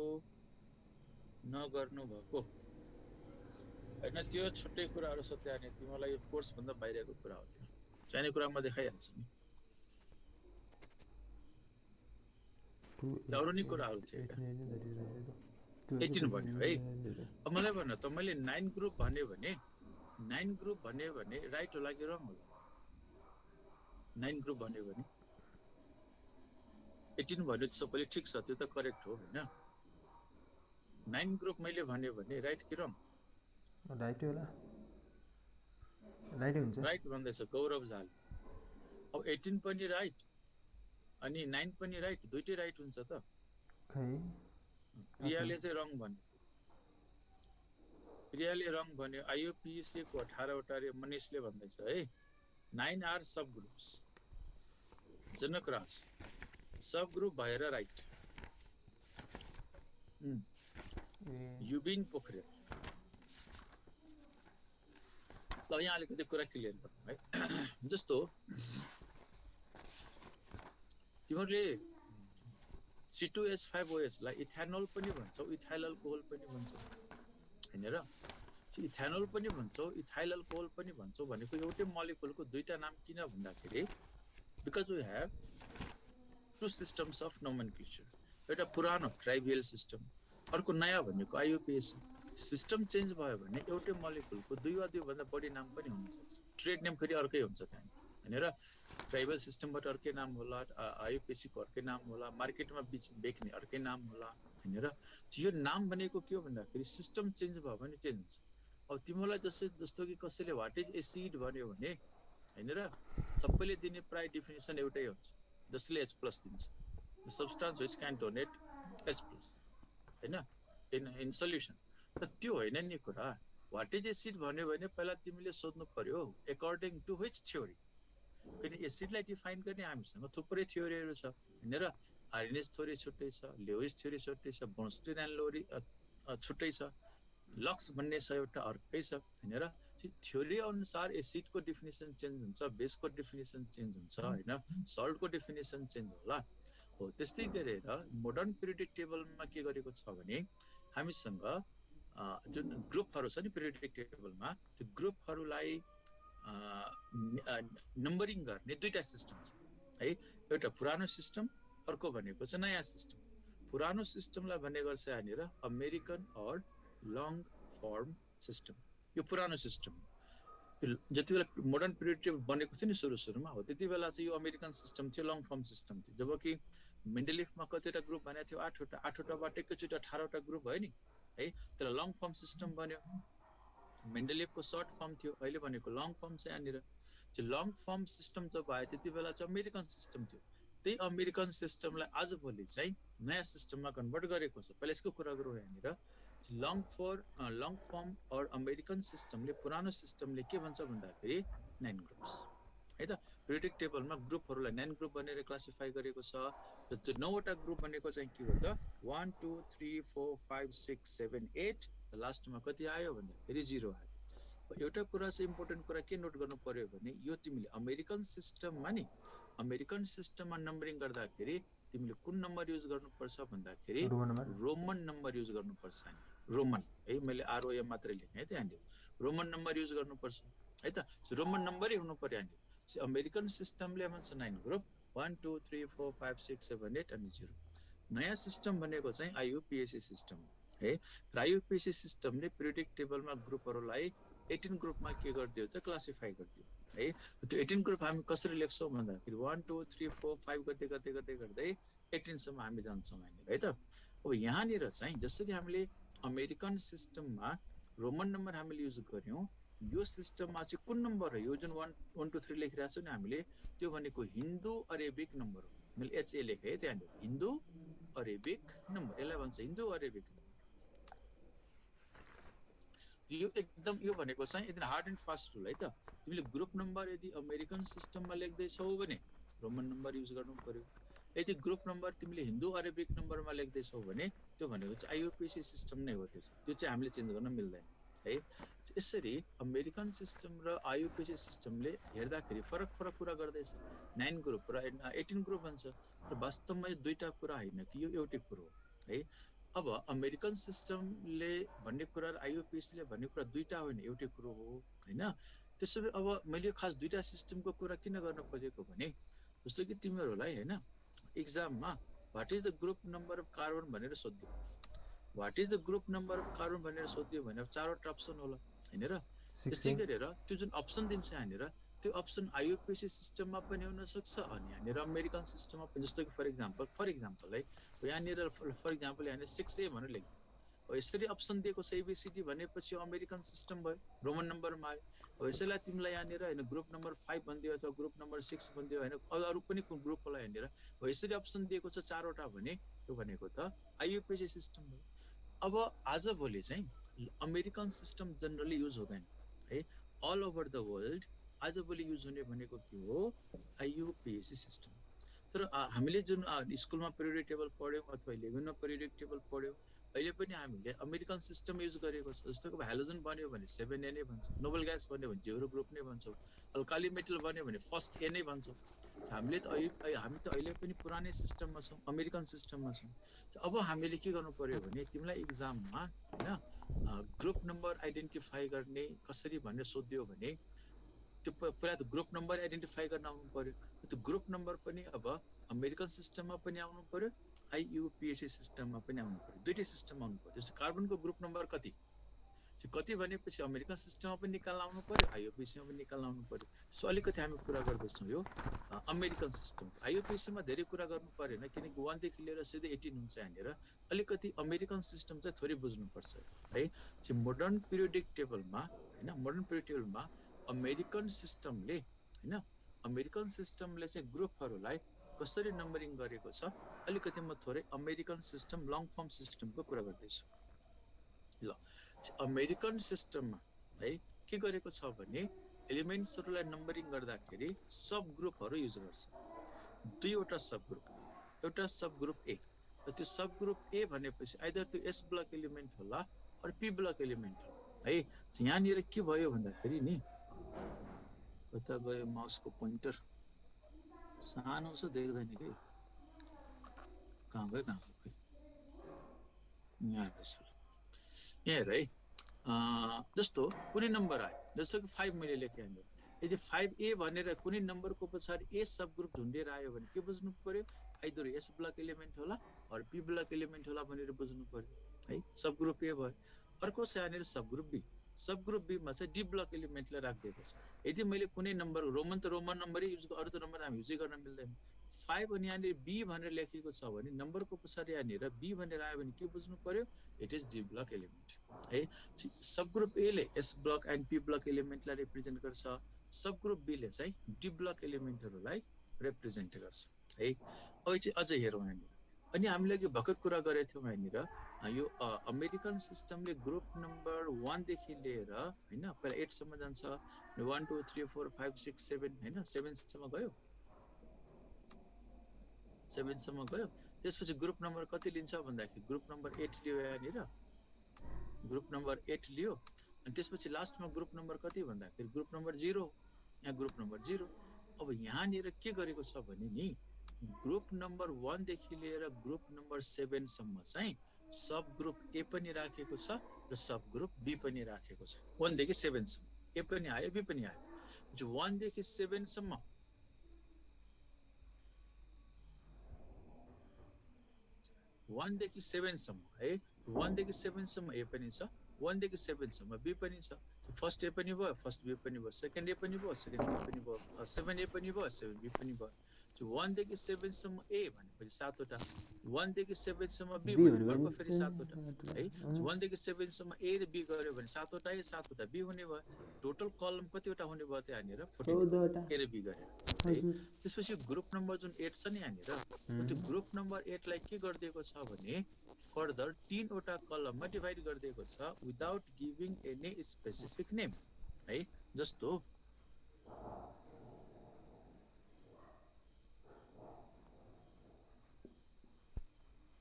नगर्नु भएको हैन? त्यो छुट्टै कुराहरू छ त्यहाँनिर, तिमीलाई यो कोर्स भन्दा बाहिरको कुरा हो। त्यो चाहिने कुरा म देखाइहाल्छु नि। अरू नि कुराहरू थिए। 18 भन्यो है। अब मलाई भन त मैले 9 ग्रुप भन्यो भने 9 ग्रुप भन्यो भने राइट होला कि रङ होला? 9 ग्रुप भन्यो भने 18 भन्यो सबैले ठिक छ, त्यो त करेक्ट हो हैन। 9 ग्रुप मैले भन्यो भने राइट कि रङ? राइट होला, राइट हुन्छ। राइट भन्दैछ गौरव झाले। अब 18 पनि राइट अनि 9 पनि राइट, दुईटै राइट हुन्छ त? खै प्रियाले चाहिँ रङ भन्यो। प्रियाले रङ भन्यो। आइयुपिएसी को 18 वटा रे मनीषले भन्दैछ है 9 are sub groups. Janakraj sub group भएर राइट। युबिन पोखरेल। ल यहाँ अलिकति कुरा क्लियर गरौँ है। जस्तो तिमीहरूले C2H5OH लाई इथेनोल पनि भन्छौ, इथाइल अल्कोहल पनि भन्छौ हैन र? इथेनोल पनि भन्छौ, इथाइल अल्कोहल पनि भन्छौ भनेको एउटै मोलिक्युलको दुईटा नाम किन भन्दाखेरि because we have two systems of nomenclature. एउटा पुरानो ट्राइभियल सिस्टम, अर्को नयाँ भनेको आइयुपिएसी। सिस्टम चेन्ज भयो भने एउटै मोलिक्युलको दुई वा दुईभन्दा बढी नाम पनि हुन सक्छ। ट्रेड नेम फेरि अर्कै हुन्छ त्यहाँ हैन र? ट्राइबल सिस्टमबाट अर्कै नाम होला, आइयुपिएसी को अर्कै नाम होला, मार्केटमा बेच्ने अर्कै नाम होला हैन र? यो नाम भनेको के हो भन्दाखेरि सिस्टम चेन्ज भयो भने चेन्ज हुन्छ। अब तिमीलाई जस्तो कि कसैले व्हाट इज एसिड भन्यो भने हैन र, सबैले दिने प्राय डेफिनेसन एउटै हुन्छ, जसले H+ दिन्छ। The substance which can donate H+ हैन इन सल्युसन। त त्यो होइन नि कुरा। व्हाट इज एसिड भन्यो भने पहिला तिमीले सोध्नु पर्यो अकर्डिङ टु व्हिच थ्योरी। किन एसिडलाई डिफाइन गर्ने हामीसँग थुप्रै थ्योरीहरू छ हैन र? आर्नेज थ्योरी छुट्टै छ, लेविस थ्योरी छुट्टै छ, बोन्स्टिन एन्ड लोरी छुट्टै छ, लक्स भन्ने छ एउटा अर्कै छ हैन र? थ्योरी अनुसार एसिडको डेफिनेसन चेन्ज हुन्छ, बेसको डेफिनेसन चेन्ज हुन्छ हैन, सल्टको डेफिनेसन चेन्ज होला हो। त्यस्तै गरेर मोडर्न पिरियोडिक टेबलमा के गरेको छ भने हामीसँग जुन ग्रुपहरू छ नि पिरियोडिक टेबलमा, त्यो ग्रुपहरूलाई नम्बरिङ गर्ने दुईटा सिस्टम छ है। एउटा पुरानो सिस्टम, अर्को भनेको चाहिँ नयाँ सिस्टम। पुरानो सिस्टमलाई भन्ने गर्छ यहाँनिर अमेरिकन और लङ फर्म सिस्टम। यो पुरानो सिस्टम जति बेला मोडर्न पिरियड टेबल बनेको थियो नि सुरुमा हो, त्यति बेला चाहिँ यो अमेरिकन सिस्टम थियो, लङ फर्म सिस्टम थियो। जबकि मेन्डेलिफमा कतिवटा ग्रुप भनेको थियो 8वटाबाट एकैचोटि 18वटा ग्रुप भयो नि है, त्यसलाई लङ फर्म सिस्टम बन्यो। मेन्डेलिफको सर्ट फर्म थियो, अहिले भनेको लङ फर्म छ यहाँनिर। लङ फर्म सिस्टम जब आयो त्यति बेला चाहिँ अमेरिकन सिस्टम थियो। त्यही अमेरिकन सिस्टमलाई आजभोलि चाहिँ नयाँ सिस्टममा कन्भर्ट गरेको छ। पहिला यसको कुरा गरौँ यहाँनिर। लङ फर्म और अमेरिकन सिस्टमले पुरानो सिस्टमले के भन्छ भन्दाखेरि 9 ग्रुप्स है त। पिरियोडिक टेबलमा ग्रुपहरूलाई 9 ग्रुप भनेर क्लासिफाई गरेको छ। र त्यो 9वटा ग्रुप भनेको चाहिँ के हो त 1 2 3 4 5 6 7 8, लास्टमा कति आयो भन्दाखेरि 0 आयो। एउटा कुरा चाहिँ इम्पोर्टेन्ट कुरा के नोट गर्नु पर्यो भने यो तिमीले अमेरिकन सिस्टममा नि, अमेरिकन सिस्टममा नम्बरिङ गर्दाखेरि तिमीले कुन नम्बर युज गर्नुपर्छ भन्दाखेरि रोमन नम्बर युज गर्नुपर्छ। रोमन है, मैले ROM मात्रै लेखेँ है त्यहाँनिर। रोमन नम्बर युज गर्नुपर्छ है त। रोमन नम्बरै हुनु पर्यो यहाँनिर। अमेरिकन सिस्टमले भन्छ 9 ग्रुप 1 2 3 4 5 6 7 8 अनि 0। नयाँ सिस्टम भनेको चाहिँ आइयुपिएसी सिस्टम है। र आइयुपिएसी सिस्टमले पिरियोडिक टेबलमा ग्रुपहरूलाई 18 ग्रुपमा के गरिदियो त क्लासिफाई गरिदियो है। त्यो 18 ग्रुप हामी कसरी लेख्छौँ भन्दाखेरि 1 2 3 4 5 गर्दै 18 सम्म हामी जान्छौँ है त। अब यहाँनिर चाहिँ जसरी हामीले अमेरिकन सिस्टममा रोमन नम्बर हामीले युज गर्यौँ, यो सिस्टममा चाहिँ कुन नम्बर हो? यो जुन 1 2 3 लेखिरहेको छु नि हामीले, त्यो भनेको हिन्दू अरेबिक नम्बर हो। मैले HA लेखेँ है त्यहाँनिर, हिन्दू अरेबिक नम्बर, यसलाई भन्छ हिन्दू अरेबिक नम्बर। यो एकदम यो भनेको चाहिँ एकदम हार्ड एन्ड फास्ट रुल है त। तिमीले ग्रुप नम्बर यदि अमेरिकन सिस्टममा लेख्दैछौ भने रोमन नम्बर युज गर्नु पर्यो। यदि ग्रुप नम्बर तिमीले हिन्दू अरेबिक नम्बरमा लेख्दैछौ भने त्यो भनेको चाहिँ आइयुपिएसी सिस्टम नै हो। त्यो चाहिँ हामीले चेन्ज गर्न मिल्दैन है। यसरी अमेरिकन सिस्टम र आइयुपिएसी सिस्टमले हेर्दाखेरि फरक कुरा गर्दैछ। 9 ग्रुप र 18 ग्रुप भन्छ, र वास्तवमा यो दुईटा कुरा होइन कि यो एउटै कुरो हो है। अब अमेरिकन सिस्टमले भन्ने कुरा र आइयुपिएसीले भन्ने कुरा दुईटा होइन, एउटै कुरो हो हैन। त्यसो भए अब मैले खास दुईटा सिस्टमको कुरा किन गर्न खोजेको भने जस्तो कि तिमीहरूलाई हैन एक्जाममा what is the group number of carbon भनेर सोध्यो what is the group number of carbon भनेर सोध्यो भने चारवटा अप्सन होला हैन र। त्यसै 16 गरेर त्यो जुन अप्सन दिन्छ यहाँनिर त्यो अप्सन आइयुपिएसी सिस्टममा पनि हुन सक्छ अनि यहाँनिर अमेरिकन सिस्टममा पनि। जस्तो कि फर इक्जाम्पल है यहाँनिर फर इक्जाम्पल यहाँनिर 6A भनेर लेख्यो। यसरी अप्सन दिएको छ एबिसिडी भनेपछि अमेरिकन सिस्टम भयो, रोमन नम्बरमा आयो। यसैलाई तिमीलाई यहाँनिर होइन ग्रुप नम्बर 5 भनिदियो अथवा ग्रुप नम्बर 6 भनिदियो होइन, अरू पनि ग्रुप होला यहाँनिर। यसरी अप्सन दिएको छ चारवटा भने त्यो भनेको त आइयुपिएसी सिस्टम भयो। अब आजभोलि चाहिँ अमेरिकन सिस्टम जनरली युज हुँदैन है, अल ओभर द वर्ल्ड आजभोलि युज हुने भनेको के हो, आइयुपिएसी सिस्टम। तर हामीले जुन स्कुलमा पिरियोडिक टेबल पढ्यौँ अथवा 11मा पिरियोडिक टेबल पढ्यौँ, अहिले पनि हामीले अमेरिकन सिस्टम युज गरेको छ। जस्तो कि हेलोजन बन्यो भने 7A नै भन्छौँ, नोबल ग्यास बन्यो भने 0 ग्रुप नै भन्छौँ, अल्काली मेटल बन्यो भने फर्स्ट A नै भन्छौँ। हामी त अहिले पनि पुरानै सिस्टममा छौँ, अमेरिकन सिस्टममा छौँ। अब हामीले के गर्नु पर्यो भने तिमीलाई इक्जाममा होइन ग्रुप नम्बर आइडेन्टिफाई गर्ने कसरी भनेर सोध्यो भने त्यो पहिला त ग्रुप नम्बर आइडेन्टिफाई गर्न आउनु पर्यो। त्यो ग्रुप नम्बर पनि अब अमेरिकन सिस्टममा पनि आउनु पर्यो, आइयुपिएसी सिस्टममा पनि आउनु पर्यो, दुईटै सिस्टममा आउनु पर्यो। जस्तो कार्बनको ग्रुप नम्बर कति भनेपछि अमेरिकन सिस्टममा पनि निकाल्न आउनु पर्यो, आइयुपिएसीमा पनि निकाल्न आउनु पर्यो। सो अलिकति हामी कुरा गर्दैछौँ यो अमेरिकन सिस्टम। आइयुपिएसीमा धेरै कुरा गर्नु परेन किनकि 1 देखि लिएर सिधै 18 हुन्छ यहाँनिर। अलिकति अमेरिकन सिस्टम चाहिँ थोरै बुझ्नुपर्छ है। मोडर्न पिरियोडिक टेबलमा होइन, मोडर्न पिरियोडिक टेबलमा अमेरिकन सिस्टमले चाहिँ ग्रुपहरूलाई कसरी नम्बरिङ गरेको छ, अलिकति म थोरै अमेरिकन सिस्टम लङ फर्म सिस्टमको कुरा गर्दैछु। ल अमेरिकन सिस्टममा है के गरेको छ भने एलिमेन्ट्सहरूलाई नम्बरिङ गर्दाखेरि सब ग्रुपहरू युज गर्छ। दुईवटा सब ग्रुप, एउटा सब ग्रुप ए र त्यो सब ग्रुप ए भनेपछि आइदर त्यो एस ब्लक एलिमेन्ट होला अर पी ब्लक एलिमेन्ट होला है। यहाँनिर के भयो भन्दाखेरि नि कता गयो माउसको पोइन्टर, सानो छ देख्दैन कि कहाँ गयो यहाँ रहेछ। यहाँ हेर है, जस्तो कुनै नम्बर आयो, जस्तो कि 5 मैले लेखेँ यहाँनिर। यदि 5A भनेर कुनै नम्बरको पछाडि ए सब ग्रुप ढुन्डेर आयो भने के बुझ्नु पर्यो, आइदर एस ब्लक एलिमेन्ट होला अर पी ब्लक एलिमेन्ट होला भनेर बुझ्नु पर्यो है। सब ग्रुप ए भयो। अर्को छ यहाँनिर सब ग्रुप बी। सब ग्रुप बीमा चाहिँ डी ब्लक एलिमेन्टलाई राखिदिएको छ। यदि मैले कुनै नम्बर रोमन त रोमन नम्बरै युज, अरू त नम्बर हामी युजै गर्न मिल्दैन। 5 अनि यहाँनिर बी भनेर लेखेको छ भने नम्बरको पछाडि यहाँनिर बी भनेर आयो भने के बुझ्नु पर्यो, it is d block element है। सब ग्रुप ए ले s block and p block एलिमेन्टलाई रिप्रेजेन्ट गर्छ, सब ग्रुप बी ले चाहिँ डी ब्लक एलिमेन्टहरूलाई रिप्रेजेन्ट गर्छ है। अब चाहिँ अझै हेरौँ यहाँनिर। अनि हामीले अघि भर्खर कुरा गरेको थियौँ यहाँनिर यो अमेरिकन सिस्टमले ग्रुप नम्बर 1 देखि लिएर होइन पहिला 8 सम्म जान्छ, 1 2 3 4 5 6 7 होइन 7 सम्म गयो, 7 सम्म गयो। त्यसपछि ग्रुप नम्बर कति लिन्छ भन्दाखेरि ग्रुप नम्बर 8 लियो यहाँनिर, ग्रुप नम्बर 8 लियो। अनि त्यसपछि लास्टमा ग्रुप नम्बर कति भन्दाखेरि ग्रुप नम्बर 0, यहाँ ग्रुप नम्बर 0। अब यहाँनिर के गरेको छ भने नि ग्रुप नम्बर 1 देखि लिएर ग्रुप नम्बर 7 सम्म चाहिँ सब ग्रुप ए पनि राखेको छ र सब ग्रुप बी पनि राखेको छ। 1 देखि 7 सम्म ए पनि आयो बी पनि आयो। 1 देखि 7 सम्म 1 देखि 7 सम्म है, 1 देखि 7 सम्म ए पनि छ, 1 देखि 7 सम्म बी पनि छ। फर्स्ट ए पनि भयो, फर्स्ट बी पनि भयो, सेकेन्ड ए पनि भयो, सेकेन्ड बी पनि भयो, 7A पनि भयो, 7B पनि भयो। 1 देखि 7 सम्म ए भनेपछि 7वटा, 1 देखि 7 सम्म बी भनेको फेरि 7वटा है। 1 देखि 7 सम्म ए र बी गऱ्यो भने 7वटा ए 7वटा बी हुने भयो। टोटल कलम कतिवटा हुने भयो त यहाँनिर 14 ए र बी गरेर है। त्यसपछि ग्रुप नम्बर जुन 8 छ नि यहाँनिर, त्यो ग्रुप नम्बर 8 लाई के गरिदिएको छ भने फर्दर 3वटा कलममा डिभाइड गरिदिएको छ without giving any specific name है। जस्तो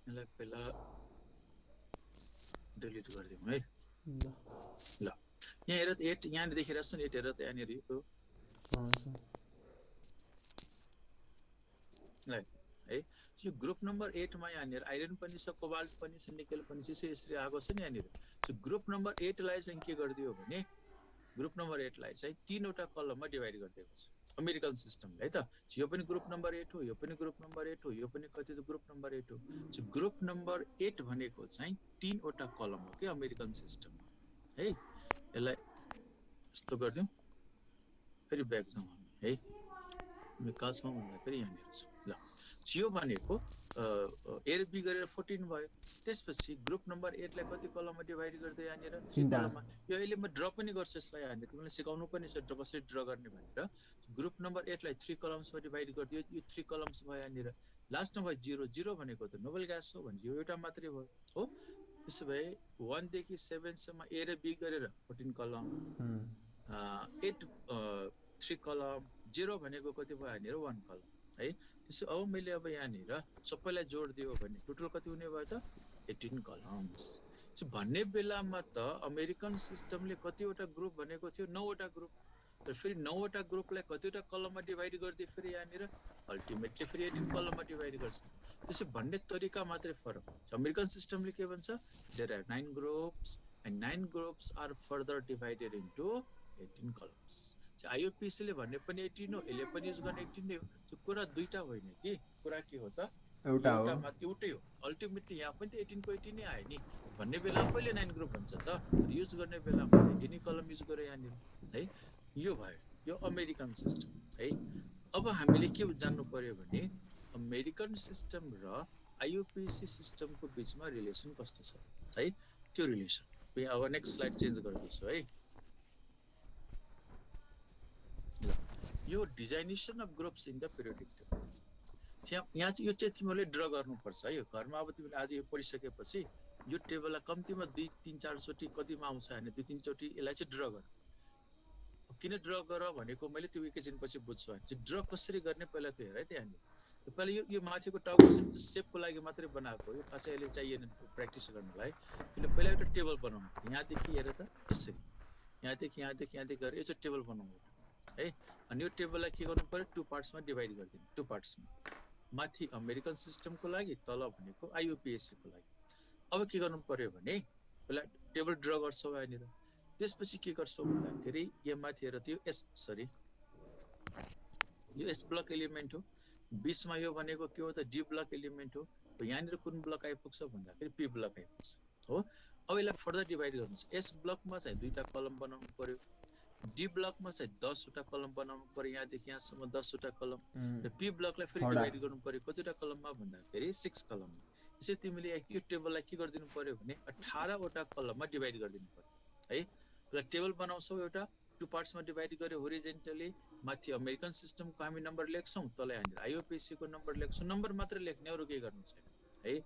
यसलाई पहिला डिलिट गरिदिउँ है। ल यहाँ हेर त 8 यहाँ देखिरहेको छ नि, 8 हेर त यहाँनिर है। यो ग्रुप नम्बर 8 मा यहाँनिर आइरन पनि छ, कोबाल्ट पनि छ, निकेल पनि छ, यसरी आएको छ नि यहाँनिर। ग्रुप नम्बर 8 लाई चाहिँ के गरिदियो भने ग्रुप नम्बर 8 लाई चाहिँ 3वटा कलममा डिभाइड गरिदिएको छ। अमेरिकन सिस्टमले है त यो पनि ग्रुप नम्बर 8 हो, यो पनि ग्रुप नम्बर 8 हो, यो पनि कति त ग्रुप नम्बर 8 हो। ग्रुप नम्बर 8 भनेको चाहिँ 3 वटा कलम हो के अमेरिकन सिस्टम है। यसलाई यस्तो गर्दियौँ, फेरि ब्याक जाउँ हामी है। हामी कहाँ छौँ भन्दाखेरि यहाँनिर छौँ ल। यो भनेको ए र बी गरेर 14 भयो। त्यसपछि ग्रुप नम्बर 8 लाई कति कलममा डिभाइड गर्दै यहाँनिर 3 कलममा। यो अहिले म ड्र पनि गर्छु यसलाई, यहाँनिर तिमीलाई सिकाउनु पनि छ कसरी ड्र गर्ने भनेर। ग्रुप नम्बर 8 लाई 3 कलम्समा डिभाइड गरिदियो, यो 3 कलम्स भयो यहाँनिर। लास्टमा भयो 0 भनेको त नोबल ग्यास हो भने यो एउटा मात्रै भयो हो। त्यसो भए 1 देखि 7 सम्म ए र बी गरेर 14 कलम, 8 3 कलम, 0 भनेको कति भयो यहाँनिर 1 कलम है। त्यसो अब मैले अब यहाँनिर सबैलाई जोड दियो भने टोटल कति हुने भयो त 18 कलम्स। भन्ने बेलामा त अमेरिकन सिस्टमले कतिवटा ग्रुप भनेको थियो 9 वटा ग्रुप। तर फेरि 9 वटा ग्रुपलाई कतिवटा कलममा डिभाइड गरिदिए फेरि यहाँनिर अल्टिमेटली फेरि 18 कलममा डिभाइड गर्छ। त्यसो भन्ने तरिका मात्रै फरक हुन्छ। अमेरिकन सिस्टमले के भन्छ, there are 9 groups and 9 groups are further divided into 18 columns. आइयुपिसीले भन्ने पनि 18 हो, यसले पनि युज गर्ने 18 नै हो। कुरा दुईटा होइन कि, कुरा के हो त एउटै हो। अल्टिमेटली यहाँ पनि त 18 को 18 नै आयो नि। भन्ने बेलामा पहिले 9 ग्रुप भन्छ त, तर युज गर्ने बेलामा त 18 कलम युज गरे यहाँनिर है। यो भयो यो अमेरिकन सिस्टम है। अब हामीले के जान्नु पर्यो भने अमेरिकन सिस्टम र आइयुपिसी सिस्टमको बिचमा रिलेसन कस्तो छ है, त्यो रिलेसन। अब नेक्स्ट स्लाइड चेन्ज गर्दैछु है। यो designation of groups in the periodic table. यहाँ चाहिँ यो चाहिँ तिमीहरूले ड्र गर्नुपर्छ है। यो घरमा अब तिमीले आज यो पढिसकेपछि यो टेबललाई कम्तीमा 2-3-4 चोटि कतिमा आउँछ भने 2-3 चोटि यसलाई चाहिँ ड्र गर। किन ड्र गर भनेको मैले त्यो एकैछिनपछि बुझ्छु। ड्र कसरी गर्ने पहिला त्यो हेर है। त्यहाँनिर पहिला यो माथिको टाउको सेपको लागि मात्रै बनाएको, यो खासै अहिले चाहिएन प्र्याक्टिस गर्नलाई। किन पहिला एउटा टेबल बनाउनु, यहाँदेखि हेर त यसरी, यहाँदेखि गरेर यो चाहिँ टेबल बनाउनु है। अनि यो टेबललाई के गर्नु पर्यो, 2 पार्ट्समा डिभाइड गरिदिनु। 2 पार्ट्समा, माथि अमेरिकन सिस्टमको लागि, तल भनेको आइयुपिएसीको लागि। अब के गर्नु पर्यो भने पहिला टेबल ड्र गर्छौ यहाँनिर। त्यसपछि के गर्छौ भन्दाखेरि यहाँ माथि हेर त यो एस ब्लक एलिमेन्ट हो। 20 मा यो भनेको के हो त डी ब्लक एलिमेन्ट हो। यहाँनिर कुन ब्लक आइपुग्छ भन्दाखेरि पी ब्लक आइपुग्छ हो। अब यसलाई फर्दर डिभाइड गर्नुहुन्छ। एस ब्लकमा चाहिँ 2टा कलम बनाउनु पर्यो, डी ब्लकमा चाहिँ 10 वटा कलम बनाउनु पर्यो, यहाँदेखि यहाँसम्म 10 वटा कलम। र पी ब्लकलाई फेरि डिभाइड गर्नु पर्यो कतिवटा कलममा भन्दाखेरि 6 कलममा। यसै तिमीले यो टेबललाई के गरिदिनु पर्यो भने 18 वटा कलममा डिभाइड गरिदिनु पर्यो है। पहिला टेबल बनाउँछौ, एउटा 2 पार्ट्समा डिभाइड गर्यो होरिजेन्टली। माथि अमेरिकन सिस्टमको हामी नम्बर लेख्छौँ, तल यहाँनिर आइयुपिसीको नम्बर लेख्छौँ। नम्बर मात्र लेख्ने, अरू केही गर्नु छैन है।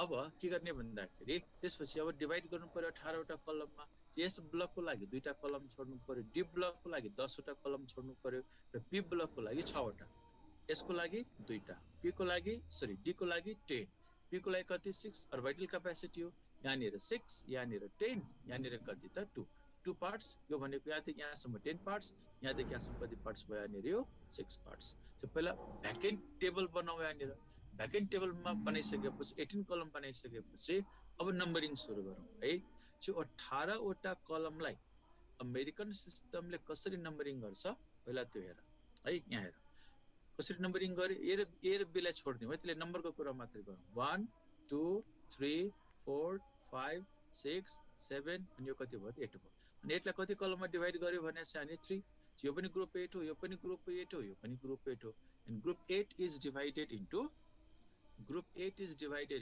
अब के गर्ने भन्दाखेरि त्यसपछि अब डिभाइड गर्नु पर्यो 18 वटा कलममा। एस ब्लकको लागि 2टा कलम छोड्नु पर्यो, डी ब्लकको लागि 10 वटा कलम छोड्नु पर्यो, र पी ब्लकको लागि 6 वटा। यसको लागि 2टा, डी को लागि 10, पी को लागि कति 6 अर्बिटल क्यापेसिटी हो। यहाँनिर 6, यहाँनिर 10, यहाँनिर कति त 2 पार्ट्स। यो भनेको यहाँदेखि यहाँसम्म 10 पार्ट्स, यहाँदेखि यहाँसम्म कति पार्ट्स भयो यहाँनिर यो 6 पार्ट्स। पहिला भ्याकेन्ट टेबल बनाऊ यहाँनिर। भ्याकेन्ट टेबलमा बनाइसकेपछि 18 कलम बनाइसकेपछि अब नम्बरिङ सुरु गरौँ है। यो 18 वटा कलमलाई अमेरिकन सिस्टमले कसरी नम्बरिङ गर्छ पहिला त्यो हेर है। यहाँ हेर कसरी नम्बरिङ गरे। ए र बीलाई छोड्दिउँ है, त्यसले नम्बरको कुरा मात्रै गरौँ। 1 2 3 4 5 6 7 अनि यो कति भयो 8 भयो। अनि 8 लाई कति कलममा डिभाइड गर्यो भने चाहिँ 3। यो पनि ग्रुप 8 हो, यो पनि ग्रुप 8 हो, यो पनि ग्रुप 8 हो। And group 8 is divided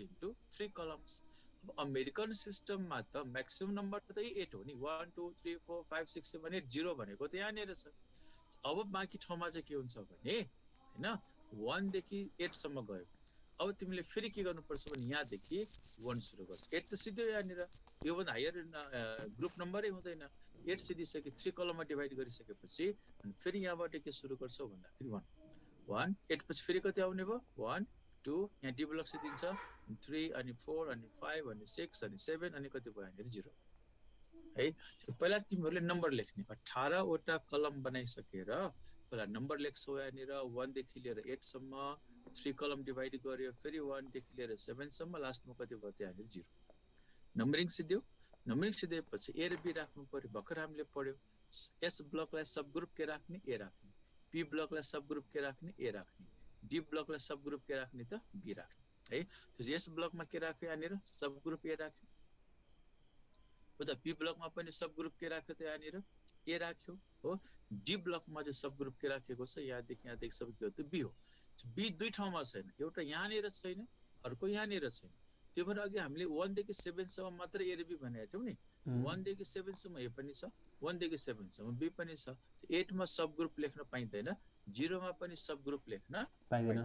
into 3 columns. अब अमेरिकन सिस्टममा त म्याक्सिमम नम्बर त 8 हो नि। 1 2 3 4 5 6 7 8 0 भनेको त यहाँनिर छ। अब बाँकी ठाउँमा चाहिँ के हुन्छ भने हैन 1 देखि 8 सम्म गयो। अब तिमीले फेरि के गर्नुपर्छ भने यहाँदेखि 1 सुरु गर्छ। 8 त सिधै यहाँनिर योभन्दा हायर ग्रुप नम्बरै हुँदैन। 8 सिधिसके 3 कलममा डिभाइड गरिसकेपछि अनि फेरि यहाँबाट के सुरु गर्छौ भन्दाखेरि 1 8 पछि फेरि कति आउने भयो 1 2, यहाँ डी ब्लक सिधिन्छ 3 अनि 4 अनि 5 अनि 6 अनि 7 अनि कति भयो यहाँनिर 0 है। पहिला तिमीहरूले नम्बर लेख्ने। 18 वटा कलम बनाइसकेर पहिला नम्बर लेख्छौ यहाँनिर 1 देखि लिएर 8 सम्म। 3 कलम डिभाइड गर्यो, फेरि 1 देखि लिएर 7 सम्म, लास्टमा कति भयो यहाँनिर 0। नम्बरिङ सिध्यो। नम्बरिङ सिधेपछि ए र बी राख्नु पर्यो। भर्खर हामीले पढ्यो एस ब्लकलाई सब ग्रुप के राख्ने, ए राख्ने। पी ब्लकलाई सब ग्रुप के राख्ने ए राख्ने, डी ब्लकलाई सब ग्रुप के राख्ने त बी राख्ने है। त्यसपछि यस ब्लकमा के राख्यो यहाँनिर सब ग्रुप ए राख्यो, उता पी ब्लकमा पनि सब ग्रुप के राख्यो त यहाँनिर ए राख्यो हो। डी ब्लकमा चाहिँ सब ग्रुप के राखेको छ यहाँदेखि सब के हो त बी हो। बी दुई ठाउँमा छैन, एउटा यहाँनिर छैन अर्को यहाँनिर छैन। त्यो भएर अघि हामीले 1 देखि 7 सम्म मात्र ए र बी भनेको थियौँ नि। 1 देखि 7 सम्म ए पनि छ, 1 देखि 7 सम्म बी पनि छ। 8 मा सब ग्रुप लेख्न पाइँदैन, 0 मा पनि सब ग्रुप लेख्न पाइँदैन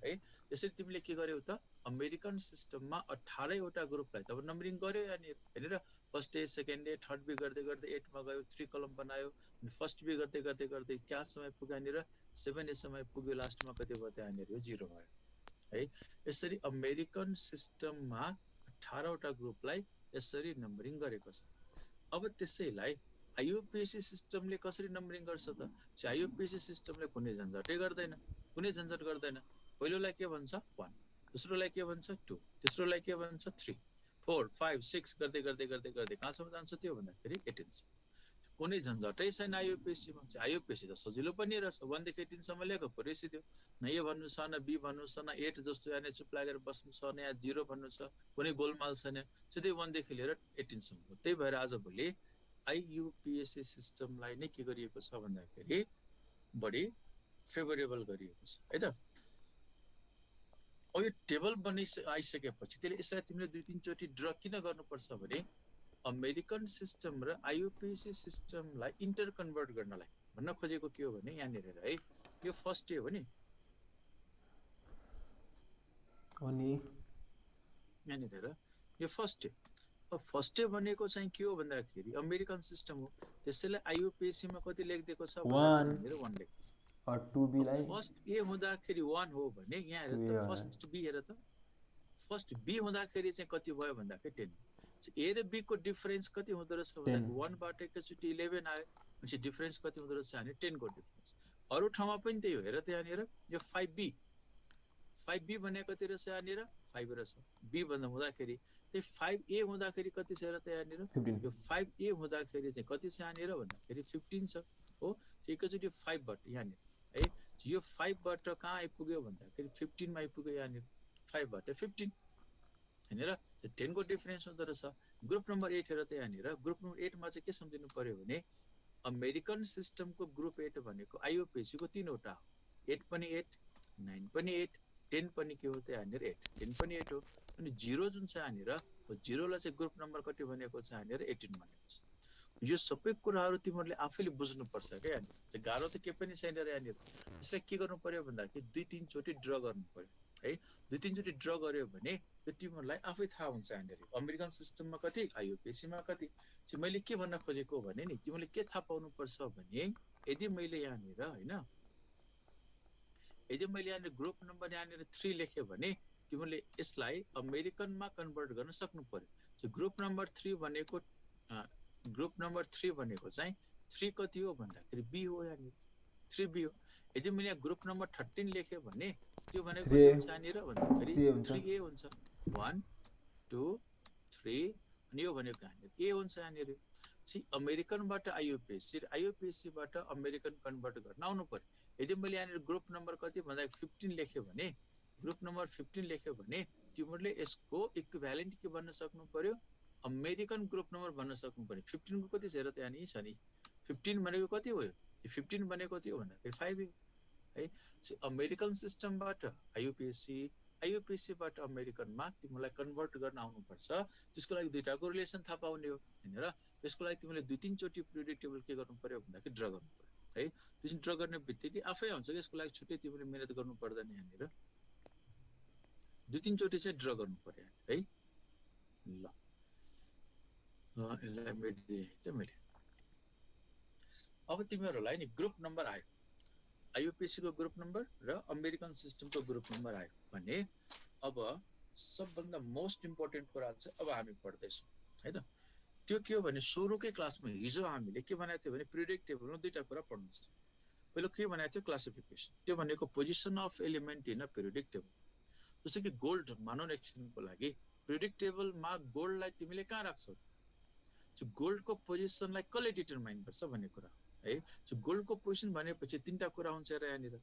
है। त्यसरी तिमीले के गर्यौ त अमेरिकन सिस्टममा 18 वटा ग्रुपलाई तब नम्बरिङ गर्यो यहाँनिर हैन र। First A second A third B गर्दै गर्दै 8 मा गयो, 3 कलम बनायो, अनि फर्स्ट बी गर्दै गर्दै गर्दै क्या समय पुग्यो यहाँनिर 7 ए समय पुग्यो, लास्टमा कति भयो त यहाँनिर 0 भयो है। यसरी अमेरिकन सिस्टममा 18 वटा ग्रुपलाई यसरी नम्बरिङ गरेको छ। अब त्यसैलाई आइयुपिएसी सिस्टमले कसरी नम्बरिङ गर्छ त? आइयुपिएसी सिस्टमले कुनै झन्झटै गर्दैन, कुनै झन्झट गर्दैन। पहिलोलाई के भन्छ 1, दोस्रोलाई के भन्छ 2, तेस्रोलाई के भन्छ 3, 4, 5, 6 गर्दै गर्दै गर्दै गर्दै कहाँसम्म जान्छ त्यो भन्दाखेरि 18 सम्म। कुनै झन्झटै छैन आइयुपिएसीमा। आइयुपिएसी त सजिलो पनि रहेछ, 1 देखि 18 सम्म लेख पुरै सिधो। न ए भन्नु छ न बी भन्नु छ न 8 जस्तो यहाँ चुप लागेर बस्नु छ, न यहाँ 0 भन्नु छ, कुनै गोलमाल छैन, सिधै 1 देखि लिएर 18 सम्म। त्यही भएर आजभोलि आइयुपिएसी सिस्टमलाई नै के गरिएको छ भन्दाखेरि बढी फेभरेबल गरिएको छ है त। अब यो टेबल आइसकेपछि त्यसले यसलाई तिमीले 2-3 चोटि ड्र किन गर्नुपर्छ भने अमेरिकन सिस्टम र आइयुपिएसी सिस्टमलाई इन्टर कन्भर्ट गर्नलाई। भन्न खोजेको के हो भने यहाँनिर है यो फर्स्ट डे हो नि, अनि यहाँनिर यो फर्स्ट डे। अब फर्स्ट डे भनेको चाहिँ के हो भन्दाखेरि अमेरिकन सिस्टम हो, त्यसैले आइयुपिएसीमा कति लेखिदिएको छ भन्दाखेरि 1 लेख्छ। 2b लाई फर्स्ट ए हुँदाखेरि 1 हो भने यहाँ हेर त फर्स्ट बी हेर त, फर्स्ट बी हुँदाखेरि चाहिँ कति भयो भन्दाखेरि 10। ए र बी को डिफरेन्स कति हुँदो रहेछ भन्दाखेरि 1 बाट एकैचोटि 11 आयो,पछि डिफरेन्स कति हुँदो रहेछ भने 10 को डिफरेन्स। अरू ठाउँमा पनि त्यही हो, हेर त यहाँनिर यो 5b भने कति रहेछ यहाँनिर 5 रहेछ। बी भन्दा हुँदाखेरि त्यही 5a हुँदाखेरि कति छ हेर त यहाँनिर, यो 5a हुँदाखेरि चाहिँ कति छ यहाँनिर भन्दाखेरि 15 छ हो। एकैचोटि 5 बाट यहाँनिर है, यो 5 बाट कहाँ आइपुग्यो भन्दाखेरि 15 मा आइपुग्यो यहाँनिर, 5 बाट 15 हैन र। 10 को डिफरेन्स हुँदो रहेछ। ग्रुप नम्बर 8 हेर त यहाँनिर, ग्रुप नम्बर 8 मा चाहिँ के सम्झिनु पर्यो भने अमेरिकन सिस्टमको ग्रुप 8 भनेको आइयुपिएसी को 3 वटा हो। 8 पनि 8, 9 पनि 8, 10 पनि के हो त यहाँनिर 8, 10 पनि 8 हो। अनि 0 जुन छ यहाँनिर, 0 लाई चाहिँ ग्रुप नम्बर कति भनेको छ यहाँनिर 18 भनेको छ। यो सबै कुराहरू तिमीहरूले आफैले बुझ्नुपर्छ क्या, यहाँनिर चाहिँ गाह्रो त के पनि छैन र यहाँनिर। यसलाई के गर्नु पर्यो भन्दाखेरि 2-3 चोटि ड्र गर्नु पर्यो है। 2-3 चोटि ड्र गर्यो भने यो तिमीहरूलाई आफै थाहा हुन्छ यहाँनिर अमेरिकन सिस्टममा कति आइयुपिएसीमा कति। चाहिँ मैले के भन्न खोजेको भने नि तिमीले के थाहा पाउनुपर्छ भने यदि मैले यहाँनिर हैन, यदि मैले यहाँनिर ग्रुप नम्बर यहाँनिर 3 लेखेँ भने तिमीले यसलाई अमेरिकनमा कन्भर्ट गर्न सक्नु पर्यो। ग्रुप नम्बर 3 भनेको चाहिँ 3 कति हो भन्दाखेरि बी हो यहाँनिर, 3b हो। यदि मैले यहाँ ग्रुप नम्बर 13 लेखेँ भने त्यो भनेको के हुन्छ यहाँनिर भन्दाखेरि 3a हुन्छ। 1 2 3 अनि यो भनेको यहाँनिर ए हुन्छ यहाँनिर। अमेरिकनबाट आइयुपिएसी र आइयुपिएसीबाट अमेरिकन कन्भर्ट गर्न आउनु पर्यो। यदि मैले यहाँनिर ग्रुप नम्बर कति भन्दाखेरि 15 लेखेँ भने, ग्रुप नम्बर 15 लेख्यो भने तिमीहरूले यसको इक्विभ्यालेन्ट के भन्न सक्नु पर्यो, अमेरिकन ग्रुप नम्बर भन्न सक्नु पर्यो। 15 को कति छ र त यहाँ छ नि, 15 भनेको कति हो, 15 भनेको कति हो भन्दाखेरि 5 हो है। अमेरिकन सिस्टमबाट आइयुपिएसीबाट अमेरिकनमा तिमीलाई कन्भर्ट गर्न आउनुपर्छ। त्यसको लागि दुईटाको रिलेसन थाहा पाउने हो हैन र। त्यसको लागि तिमीले 2-3 चोटि पिरियोडिक टेबल के गर्नु पर्यो भन्दाखेरि ड्र गर्नु पर्यो है। त्यसरी ड्र गर्ने बित्तिकै आफै आउँछ कि यसको लागि छुट्टै तिमीले मेहनत गर्नु पर्दैन यहाँनिर। 2-3 चोटि चाहिँ ड्र गर्नु पर्यो है। ल यसलाई मेटिदिएँ त मैले। अब तिमीहरूलाई नि ग्रुप नम्बर आयो, आइयुपिएसी को ग्रुप नम्बर र अमेरिकन सिस्टमको ग्रुप नम्बर आयो भने अब सबभन्दा मोस्ट इम्पोर्टेन्ट कुरा चाहिँ अब हामी पढ्दैछौँ है त। त्यो के हो भने सुरुकै क्लासमा हिजो हामीले के बनाएको थियो भने पिरियोडिक टेबलमा दुईटा कुरा पढ्नु छ। पहिलो के बनाएको थियो क्लासिफिकेसन, त्यो भनेको position of element in a periodic table. जस्तो कि गोल्ड मानौँ एकछिनको लागि, पिरियोडिक टेबलमा गोल्डलाई तिमीले कहाँ राख्छौ, गोल्डको पोजिसनलाई कसले डिटरमाइन गर्छ भन्ने कुरा। है। सो गोल्डको पोजिसन भनेपछि तीनटा कुरा हुन्छ र यहाँनिर।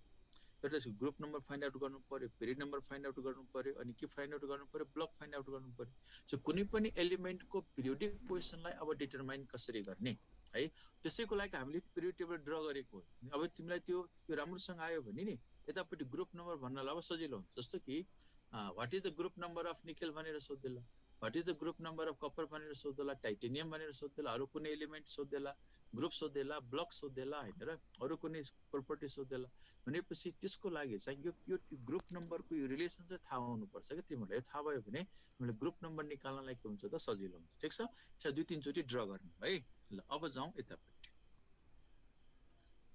एउटा ग्रुप नम्बर फाइन्ड आउट गर्नु पर्यो, पिरियड नम्बर फाइन्ड आउट गर्नु पर्यो, अनि के फाइन्ड आउट गर्नु पर्यो, ब्लक फाइन्ड आउट गर्नु पर्यो। सो कुनै पनि एलिमेन्टको पिरियोडिक पोजिसनलाई अब डिटरमाइन कसरी गर्ने है, त्यसैको लागि हामीले पिरियड टेबल ड्र गरेको हो। अब तिमीलाई त्यो राम्रोसँग आयो भने नि यतापट्टि ग्रुप नम्बर भन्नलाई अब सजिलो हुन्छ। जस्तो कि what is the group number of nickel भनेर सोध्देला, what is the group number of copper भनेर सोध्देला, टाइटेनियम भनेर सोध्देला, अरू कुनै एलिमेन्ट सोध्देला, ग्रुप सोध्देला, ब्लक सोध्देला होइन र अरू कुनै प्रोपर्टी सोध्देला भनेपछि त्यसको लागि चाहिँ यो ग्रुप नम्बरको यो रिलेसन चाहिँ थाहा हुनुपर्छ क्या तिमीलाई। थाहा भयो भने तिमीले ग्रुप नम्बर निकाल्नलाई के हुन्छ त सजिलो हुन्छ। ठिक छ, यसलाई 2-3 चोटि ड्र गर्नु है। ल अब जाउँ यतापट्टि।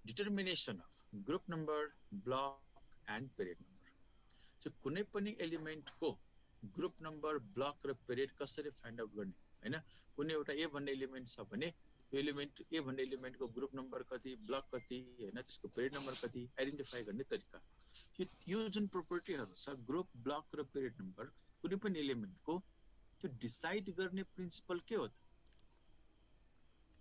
Determination of group number, block and period number. So कुनै पनि एलिमेन्टको ग्रुप नम्बर, ब्लक र पिरियड कसरी फाइन्ड आउट गर्ने होइन। कुनै एउटा ए भन्ने एलिमेन्ट छ भने एलिमेन्ट ए भन्ने एलिमेन्टको ग्रुप नम्बर कति, ब्लक कति होइन, त्यसको पिरियड नम्बर कति आइडेन्टिफाई गर्ने तरिका। यो जुन प्रोपर्टीहरू छ ग्रुप, ब्लक र पिरियड नम्बर कुनै पनि एलिमेन्टको त्यो डिसाइड गर्ने प्रिन्सिपल के हो त।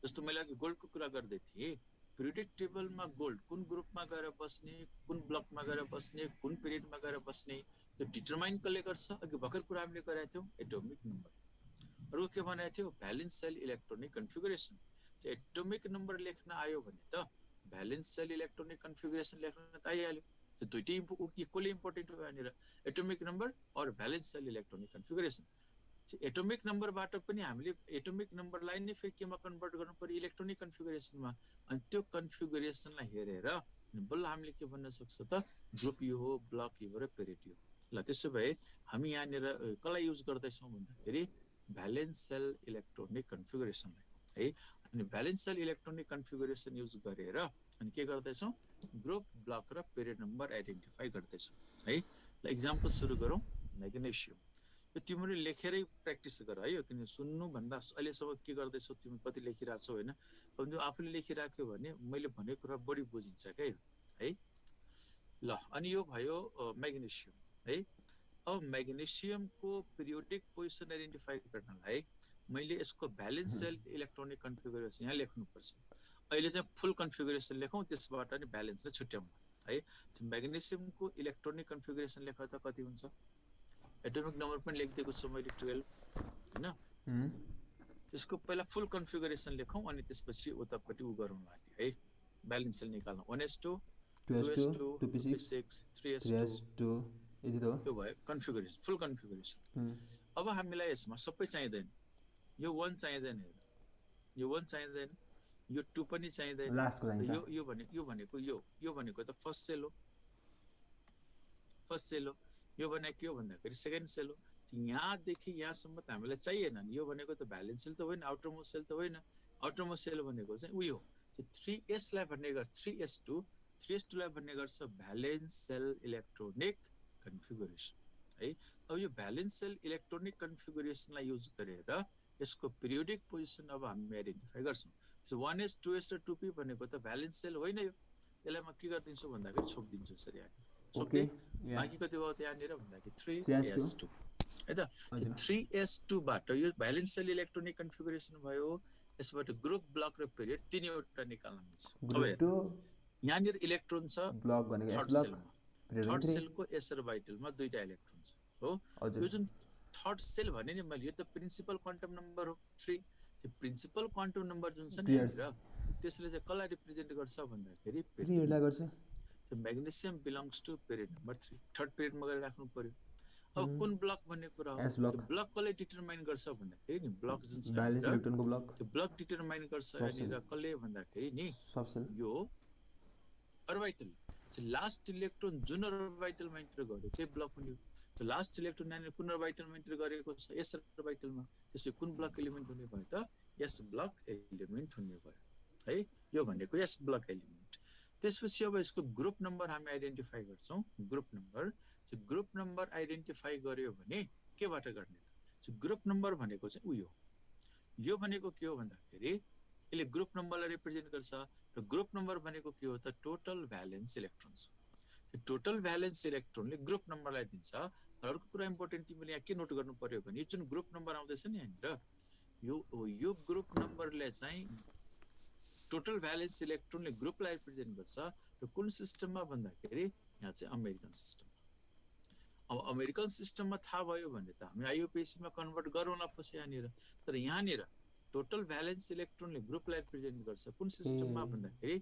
जस्तो मैले अघि गोल्डको कुरा गर्दै थिएँ, पिरियोडिक टेबलमा गोल्ड कुन ग्रुपमा गएर बस्ने, कुन ब्लकमा गएर बस्ने, कुन पिरियडमा गएर बस्ने त्यो डिटरमाइन कसले गर्छ। अघि भर्खर कुरा हामीले गरेका थियौँ एटोमिक नम्बर। अरू के भनेको थियो, valence shell electronic configuration. Atomic number लेख्न आयो भने त भ्यालेन्स सेल इलेक्ट्रोनिक कन्फिगुरेसन लेख्न त आइहाल्यो। त्यो दुइटै इक्वली इम्पोर्टेन्ट हो यहाँनिर, एटोमिक नम्बर और valence shell electronic configuration. Atomic नम्बरबाट पनि हामीले एटोमिक नम्बरलाई नै फेरि केमा कन्भर्ट गर्नु पर्यो, इलेक्ट्रोनिक कन्फिगुरेसनमा। अनि त्यो कन्फिगुरेसनलाई हेरेर बल्ल हामीले के भन्न सक्छ त ग्रुप यो हो, ब्लक यो हो र पिरियड यो। ल त्यसो भए हामी यहाँनिर कसलाई युज गर्दैछौँ भन्दाखेरि भ्यालेन्स सेल इलेक्ट्रोनिक कन्फिगुरेसनलाई है। अनि valence shell electronic configuration use गरेर अनि के गर्दैछौँ, ग्रुप, ब्लक र पिरियड नम्बर आइडेन्टिफाई गर्दैछौँ है। ल इक्जाम्पल सुरु गरौँ। म्याग्नेसियम यो तिमीले लेखेरै प्र्याक्टिस गर है। यो किन सुन्नुभन्दा अहिलेसम्म के गर्दैछौ, तिमी कति लेखिरहेको छौ होइन, कति आफूले लेखिराख्यो भने मैले भनेको कुरा बढी बुझिन्छ क्या है। ल अनि यो भयो म्याग्नेसियम है। अब म्याग्नेसियमको पिरियोडिक पोजिसन आइडेन्टिफाई गर्नलाई मैले यसको भ्यालेन्स सेल इलेक्ट्रोनिक कन्फिगुरेसन यहाँ लेख्नुपर्छ। अहिले चाहिँ फुल कन्फिगुरेसन लेखौँ, त्यसबाट अनि भ्यालेन्सलाई छुट्याउँ है। म्याग्नेसियमको इलेक्ट्रोनिक कन्फिगुरेसन लेख्दा त कति हुन्छ, एटोमिक नम्बर पनि लेखिदिएको छु मैले 12 होइन। त्यसको पहिला फुल कन्फिगुरेसन लेखौँ अनि त्यसपछि उतापट्टि उ गरौँ है, भ्यालेन्स सेल निकाल्नु। 1s2 2s2 2p6 3s2 यो भयो कन्फिगुरेसन, फुल कन्फिगुरेसन। अब हामीलाई यसमा सबै चाहिँदैन, यो 1 चाहिँदैन, यो 1 चाहिँदैन, यो 2 पनि चाहिँदैन, यो भनेको त फर्स्ट सेल हो, फर्स्ट सेल हो। यो भनेको के हो भन्दाखेरि सेकेन्ड सेल हो। यहाँदेखि यहाँसम्म त हामीलाई चाहिएन नि। यो भनेको त भ्यालेन्स सेल त होइन, आउटर मोस्ट सेल त होइन। आउटर मोस्ट सेल भनेको चाहिँ उयो 3s लाई भन्ने गर्छ, 3s2 लाई भन्ने गर्छ भ्यालेन्स सेल इलेक्ट्रोनिक कन्फिगुरेसन है। अब यो भ्यालेन्स सेल इलेक्ट्रोनिक कन्फिगुरेसनलाई युज गरेर यसको पिरियोडिक पोजिसन अब हामी आइडेन्टिफाई गर्छौँ। 1s 2s र 2p भनेको त भ्यालेन्स सेल होइन। यो यसलाई म के गरिदिन्छु भन्दाखेरि छोपिदिन्छु यसरी यहाँनिर छोप्दै। बाँकी कति भयो त यहाँनिर भन्दाखेरि 3s2 है त। 3s2बाट यो भ्यालेन्स सेल इलेक्ट्रोनिक कन्फिगुरेसन भयो। यसबाट ग्रुप, ब्लक र पिरियड तीनवटा निकाल्न मिल्छ। अब यहाँनिर इलेक्ट्रोन छ ब्लक भनेको थर्ड सेलमा, थर्ड सेलको एस अर्बिटलमा 2टा इलेक्ट्रोन छ हो। यो जुन थर्ड सेल भने नि मैले, यो त प्रिन्सिपल क्वान्टम नम्बर हो 3। त्यो प्रिन्सिपल क्वान्टम नम्बर जुन छ नि त्यसले चाहिँ कसलाई रिप्रेजेन्ट गर्छ भन्दाखेरि पिरियडलाई गर्छ। So magnesium belongs to period number 3, third पिरियडमा गएर राख्नु पर्यो। अब कुन ब्लक भन्ने कुरा हो, ब्लक कसले डिटरमाइन गर्छ भन्दाखेरि नि ब्लक जुन छ भ्यालेन्स इलेक्ट्रोनको ब्लक, त्यो ब्लक डिटरमाइन गर्छ यहाँनिर कसले भन्दाखेरि नि यो अर्बिटल। लास्ट इलेक्ट्रोन जुन अर्बिटलमा इन्टर गर्यो त्यही ब्लक हुने। त्यो लास्ट इलेक्ट्रोन यहाँनिर कुन अर्बिटलमा इन्टर गरेको छ, एस अर्बिटलमा, त्यसले कुन ब्लक एलिमेन्ट हुने भयो त, एस ब्लक एलिमेन्ट हुने भयो है। यो भनेको एस ब्लक एलिमेन्ट। त्यसपछि अब यसको ग्रुप नम्बर हामी आइडेन्टिफाई गर्छौँ। ग्रुप नम्बर आइडेन्टिफाई गर्यो भने केबाट गर्ने त, ग्रुप नम्बर भनेको चाहिँ उयो, यो भनेको के हो भन्दाखेरि यसले ग्रुप नम्बरलाई रिप्रेजेन्ट गर्छ र ग्रुप नम्बर भनेको के हो त, टोटल भ्यालेन्स इलेक्ट्रोन छ। टोटल भ्यालेन्स इलेक्ट्रोनले ग्रुप नम्बरलाई दिन्छ। अर्को कुरा इम्पोर्टेन्ट तिमीले यहाँ के नोट गर्नु पर्यो भने यो जुन ग्रुप नम्बर आउँदैछ नि यहाँनिर, यो ग्रुप नम्बरले चाहिँ टोटल भ्यालेन्स इलेक्ट्रोनले ग्रुपलाई रिप्रेजेन्ट गर्छ र कुन सिस्टममा भन्दाखेरि यहाँ चाहिँ अमेरिकन सिस्टम। अब अमेरिकन सिस्टममा थाहा भयो भने त हामी आइयुपिएसीमा कन्भर्ट गरौँला पछि यहाँनिर। तर यहाँनिर टोटल भ्यालेन्स इलेक्ट्रोनले ग्रुपलाई रिप्रेजेन्ट गर्छ कुन सिस्टममा भन्दाखेरि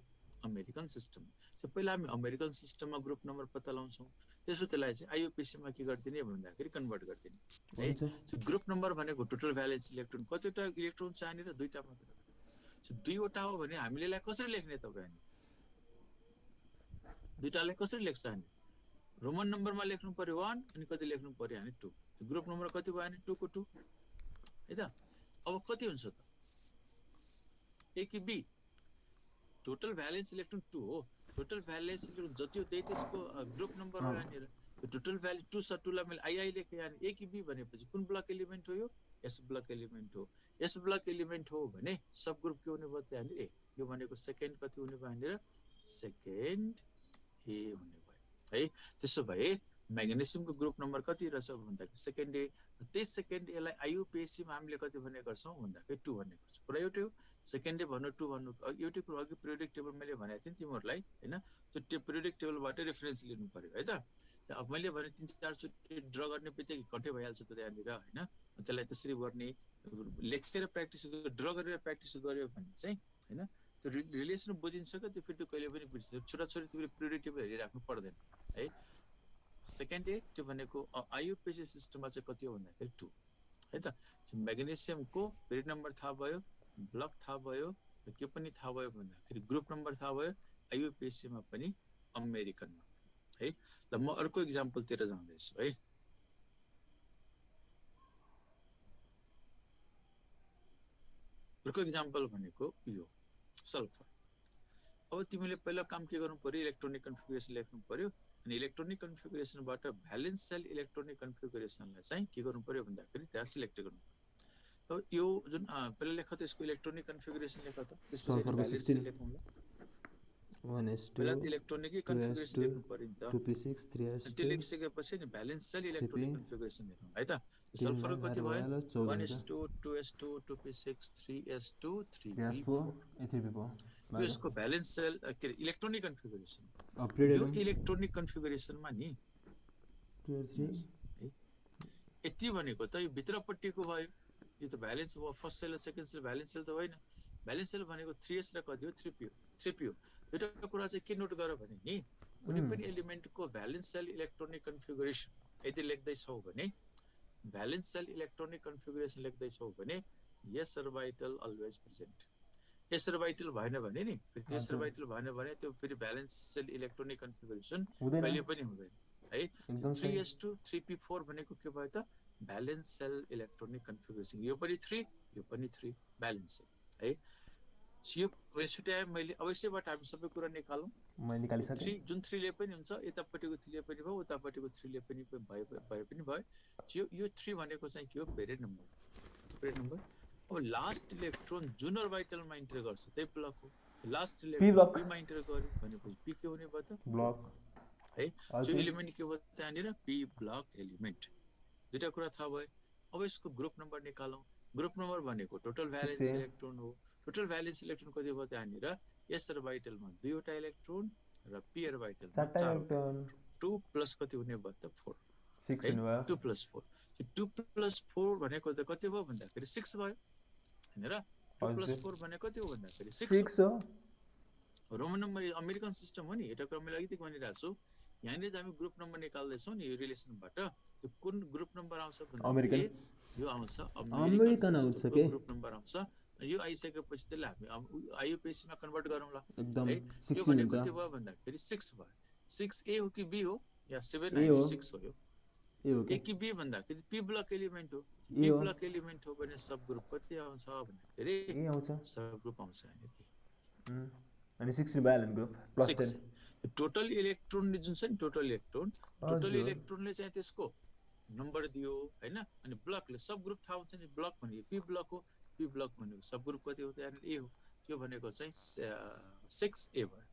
अमेरिकन सिस्टम। पहिला हामी अमेरिकन सिस्टममा ग्रुप नम्बर पत्ता लगाउँछौँ, त्यसो त्यसलाई चाहिँ आइयुपिएसीमा के गरिदिने भन्दाखेरि कन्भर्ट गरिदिने है। ग्रुप नम्बर भनेको टोटल भ्यालेन्स इलेक्ट्रोन, कतिवटा इलेक्ट्रोन छ यहाँनिर? दुईवटा मात्र। दुईवटा हो भने हामीले यसलाई कसरी लेख्ने तपाईँ? दुईवटालाई कसरी लेख्छ हामी? रोमन नम्बरमा लेख्नु पर्यो 1 अनि कति लेख्नु पर्यो हामी 2। ग्रुप नम्बर कति भयो भने 2 को 2 है त। अब कति हुन्छ त? ए कि बी? टोटल भ्यालेन्स इलेक्ट्रोन 2 हो। टोटल भ्यालेन्स इलेक्ट्रोन जति हो त्यही त्यसको ग्रुप नम्बर हो यहाँनिर। टोटल भ्याल्यु 2 छ, 2 लाई मैले आई लेखेँ यहाँ। ए कि बी भनेपछि कुन ब्लक एलिमेन्ट हो यो? एस ब्लक एलिमेन्ट हो। एस ब्लक एलिमेन्ट हो भने सब ग्रुप के हुने भयो त यहाँनिर? ए। यो भनेको सेकेन्ड कति हुने भयो यहाँनिर? सेकेन्ड ए हुने भयो है। त्यसो भए म्याग्नेसियमको ग्रुप नम्बर कति रहेछ भन्दाखेरि सेकेन्ड ए। त्यही सेकेन्ड एलाई आइयुपिएसीमा हामीले कति भन्ने गर्छौँ भन्दाखेरि 2 भन्ने गर्छौँ। कुरा एउटै हो। सेकेन्ड डे भन्नु 2 भन्नु एउटै कुरो। अघि पिरियोडिक टेबल मैले भनेको थिएँ तिमीहरूलाई होइन, त्यो पिरियोडिक टेबलबाट रेफरेन्स लिनु पर्यो है त। अब मैले भने 3-4 चोटि ड्र गर्ने बित्तिकै कन्ठै भइहाल्छ त त्यहाँनिर होइन। त्यसलाई त्यसरी गर्ने, लेखेर प्र्याक्टिस, ड्र गरेर प्र्याक्टिस गऱ्यो भने चाहिँ होइन त्यो रिलेसन बुझिन्छ क्या। त्यो फेरि त्यो कहिले पनि बुझ्छ। छोराछोरी तिमीले पिरियोडिक टेबल हेरिराख्नु पर्दैन है। सेकेन्ड डे त्यो भनेको आइयुपिएसी सिस्टममा चाहिँ कति हो भन्दाखेरि 2 है त। म्याग्नेसियमको पिरियड नम्बर थाहा भयो, ब्लक थाहा भयो, र के पनि थाहा भयो भन्दाखेरि ग्रुप नम्बर थाहा भयो। आइयुपिएसीमा पनि अमेरिकनमा है। ल म अर्को इक्जाम्पलतिर जाँदैछु है। अर्को इक्जाम्पल भनेको यो सल्फर। अब तिमीले पहिला काम के गर्नु पर्यो? इलेक्ट्रोनिक कन्फिगरेसन लेख्नु पर्यो। अनि इलेक्ट्रोनिक कन्फिगरेसनबाट भ्यालेन्स सेल इलेक्ट्रोनिक कन्फिगरेसनलाई चाहिँ के गर्नु पर्यो भन्दाखेरि त्यहाँ सिलेक्ट गर्नु पर्यो। अब यो जुन पहिला लेख त यसको इलेक्ट्रोनिक कन्फिगरेसन लेख त, त्यसपछि भ्यालेन्स सेल लेखौँला। 1s2 पहिला त इलेक्ट्रोनिक कन्फिगरेसन लेख्नु पर्यो नि त। 2p6 3s2 त्यो लेखिसकेपछि नि भ्यालेन्स सेल इलेक्ट्रोनिक कन्फिगरेसन लेखौँ है त। सल्फरको कति भयो? 1s2 2s2 2p6 3s2 3p4 यो यसको भ्यालेन्स सेल के अरे इलेक्ट्रोनिक कन्फिगरेसन। यो इलेक्ट्रोनिक कन्फिगरेसनमा नि यति भनेको त यो भित्रपट्टिको भयो। यो त भ्यालेन्स भयो, फर्स्ट सेल र सेकेन्ड सेल। भ्यालेन्स सेल त होइन। भ्यालेन्स सेल भनेको 3s र कति हो? 3p हो। एउटा कुरा चाहिँ के नोट गर भने नि, कुनै पनि एलिमेन्टको भ्यालेन्स सेल इलेक्ट्रोनिक कन्फिगरेसन यदि लेख्दैछौ भने, भ्यालेन्स सेल इलेक्ट्रोनिक कन्फिगरेसन लेख्दैछौ भने यस अर्बिटल अलवेज प्रेजेन्ट। यस अर्बिटल भएन भने नि, फेरि त्यस अर्बिटल भएन भने त्यो फेरि भ्यालेन्स सेल इलेक्ट्रोनिक कन्फिगरेसन कहिले पनि हुँदैन है। 3s2 3p4 भनेको के भयो त? Valence shell electronic configuration. यो पनि 3, यो पनि 3 भ्यालेन्स सेल है। यो छुट्याए मैले अवश्यबाट हामी सबै कुरा निकालौँ। मैले निकालिसकेँ। जुन 3 ले पनि हुन्छ, यतापट्टिको 3 ले पनि भयो, उतापट्टिको 3 ले पनि भयो पनि भयो। यो 3 भनेको चाहिँ के हो? Period number. Period number. अब लास्ट इलेक्ट्रोन जुन अर्बिटलमा इन्टर गर्छ त्यही ब्लक हो। लास्ट इलेक्ट्रोन पीमा इन्टर गर्यो भनेपछि पी के हुने भयो त? ब्लक है। जो एलिमेन्ट के हो त्यहाँनिर? P block element. दुईटा कुरा थाहा भयो। अब यसको ग्रुप नम्बर निकालौँ। ग्रुप नम्बर भनेको टोटल भ्यालेन्स इलेक्ट्रोन हो। टोटल भ्यालेन्स इलेक्ट्रोन कति भयो त्यहाँनिर? एस अर्बिटलमा 2वटा इलेक्ट्रोन र पी अर्बिटलमा 4वटा इलेक्ट्रोन। 2 प्लस कति हुने भयो त? 4 है। 2 + 4। 2 + 4 भनेको त कति भयो भन्दाखेरि 6 भयो हैन र। 2 + 4 भनेको कति हो भन्दाखेरि 6 हो। रोमन नम्बर अमेरिकन सिस्टम हो नि। एउटा कुरा मैले अघि भनिरहेको छु। यहाँनिर चाहिँ हामी ग्रुप नम्बर निकाल्दैछौँ नि यो रिलेसनबाट। त्यो कुन ग्रुप नम्बर आउँछ भन्दाखेरि यो आउँछ अमेरिकन आउँछ के ग्रुप नम्बर आउँछ। यो आइसकेपछि त्यसलाई हामी आइयुपिएसीमा कन्भर्ट गरौँला एकदम। यो भनेको कति भयो भन्दाखेरि 6 भयो। 6a हो कि b हो? या 7 हो 6 हो। यो ए कि बी भन्दाखेरि पी ब्लक एलिमेन्ट हो। पी ब्लक एलिमेन्ट हो भने सब ग्रुप कति आउँछ भन्दाखेरि ए आउँछ। सब ग्रुप आउँछ यहाँनिर। अनि 6 valence group plus 10। Total electron जुन छ नि, टोटल इलेक्ट्रोनले चाहिँ त्यसको नम्बर दियो हैन। अनि ब्लकले सब ग्रुप थाहा हुन्छ नि। ब्लक भनेको पी ब्लक हो। पी ब्लक भनेको सब ग्रुप कति हो त यहाँनिर? ए हो। त्यो भनेको चाहिँ 6a भयो।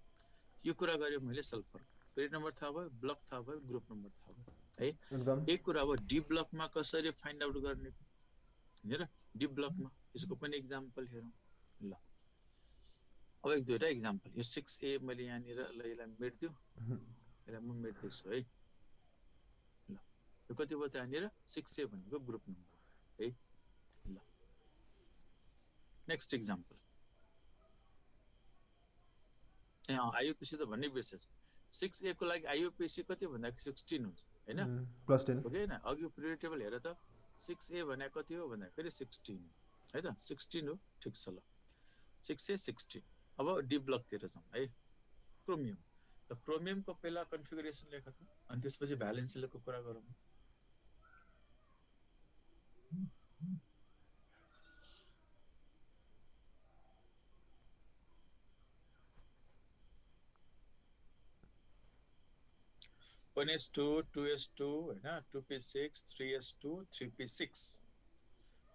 यो कुरा गरेँ मैले सल्फर। पेरियड नम्बर थाहा भयो, ब्लक थाहा भयो, ग्रुप नम्बर थाहा भयो है। एक कुरा अब डी ब्लकमा कसरी फाइन्ड आउट गर्ने त हैन र। डी ब्लकमा यसको पनि एक्जाम्पल हेरौँ ल। अब एक दुईवटा इक्जाम्पल, यो 6A मैले यहाँनिर ल यसलाई मेट्दियो, यसलाई म मेट्दैछु है। ल यो कति भयो त यहाँनिर 6A भनेको ग्रुप नम्बर है। ल नेक्स्ट इक्जाम्पल, आइयुपिसी त भन्नै बिर्सेछ। 6A को लागि आइयुपिसी कति भन्दाखेरि 16 हुन्छ होइन, +10 हो कि होइन? अघि पिरियड टेबल हेर त, 6A भनेको कति हो भन्दाखेरि 16 है त, 16 हो, ठिक छ। ल 6A 16। अब डी ब्लकतिर जाउँ है, क्रोमियम। र क्रोमियमको पहिला कन्फिगरेसन लेख त, अनि त्यसपछि भ्यालेन्स सेलको कुरा गरौँ। वन एस टू, 2s2 होइन, 2p6, 3s2, 3p6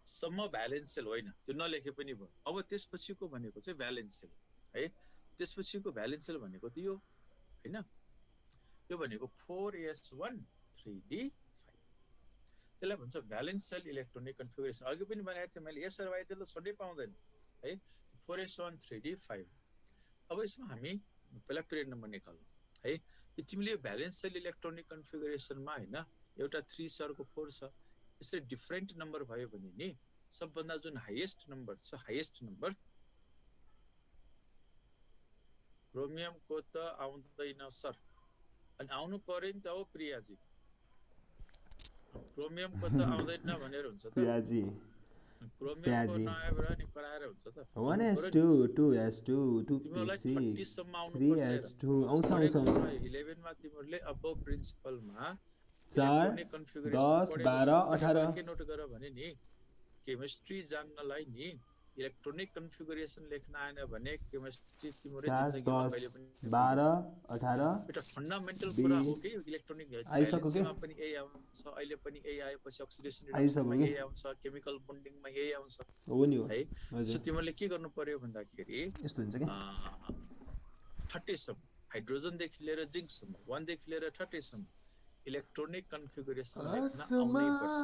सम्म भ्यालेन्स सेल होइन, त्यो नलेखे पनि भयो। अब त्यसपछिको भनेको चाहिँ भ्यालेन्स सेल है। त्यसपछिको भ्यालेन्स सेल भनेको त यो होइन, यो भनेको 4s1 3d5, त्यसलाई भन्छ भ्यालेन्स सेल इलेक्ट्रोनिक कन्फिगरेसन। अघि पनि भनेको थिएँ मैले, एस र वाइ त छुट्टै पाउँदैन है, 4s1 3d5। अब यसमा हामी पहिला पिरियड नम्बर निकाल्नु है। तिमीले यो भ्यालेन्स सेल इलेक्ट्रोनिक कन्फिगरेसनमा होइन, एउटा 3 छ, अर्को 4 छ, यसरी डिफ्रेन्ट नम्बर भयो भने नि सबभन्दा जुन हाइएस्ट नम्बर छ, हाइएस्ट नम्बर क्रोमियमको त आउँदैन सर, अनि आउनु पर्यो नि त हो प्रियाजी, क्रोमियमको त आउँदैन भनेर हुन्छ त, प्याजी क्रोमियमको नआएर नि कराएर हुन्छ त। 1s2 2s2 तिमीहरूलाई 2p6 30 सम्म आउनु पर्छ। 3s2 आउँछ 11 मा तिमीहरूले अब प्रिन्सिपलमा 4 इलेक्ट्रोनिक 10 कन्फिगरेसन 12 18 के नोट गर भने नि, केमिस्ट्री जान्नलाई नि इलेक्ट्रोनिक कन्फिगरेसन लेख्न आएन भने केमिस्ट्री तिम्रो 4 जिन्दगीमा 10 कहिले पनि 12 18 एउटा फन्डामेन्टल कुरा हो कि इलेक्ट्रोनिक ब्यालेन्सिङमा पनि यही आउँछ, अहिले पनि यही आएपछि अक्सिडेसन रिडक्सनमा यही आउँछ, केमिकल बन्डिङमा यही आउँछ हो नि हो है। हजुर सो तिमीहरूले के गर्नु पर्यो भन्दाखेरि यस्तो हुन्छ के 30 सम्म, हाइड्रोजनदेखि लिएर जिङ्कसम्म, 1 देखि लिएर 30 सम्म इलेक्ट्रोनिक कन्फिगरेसन लेख्न आउनै पर्छ,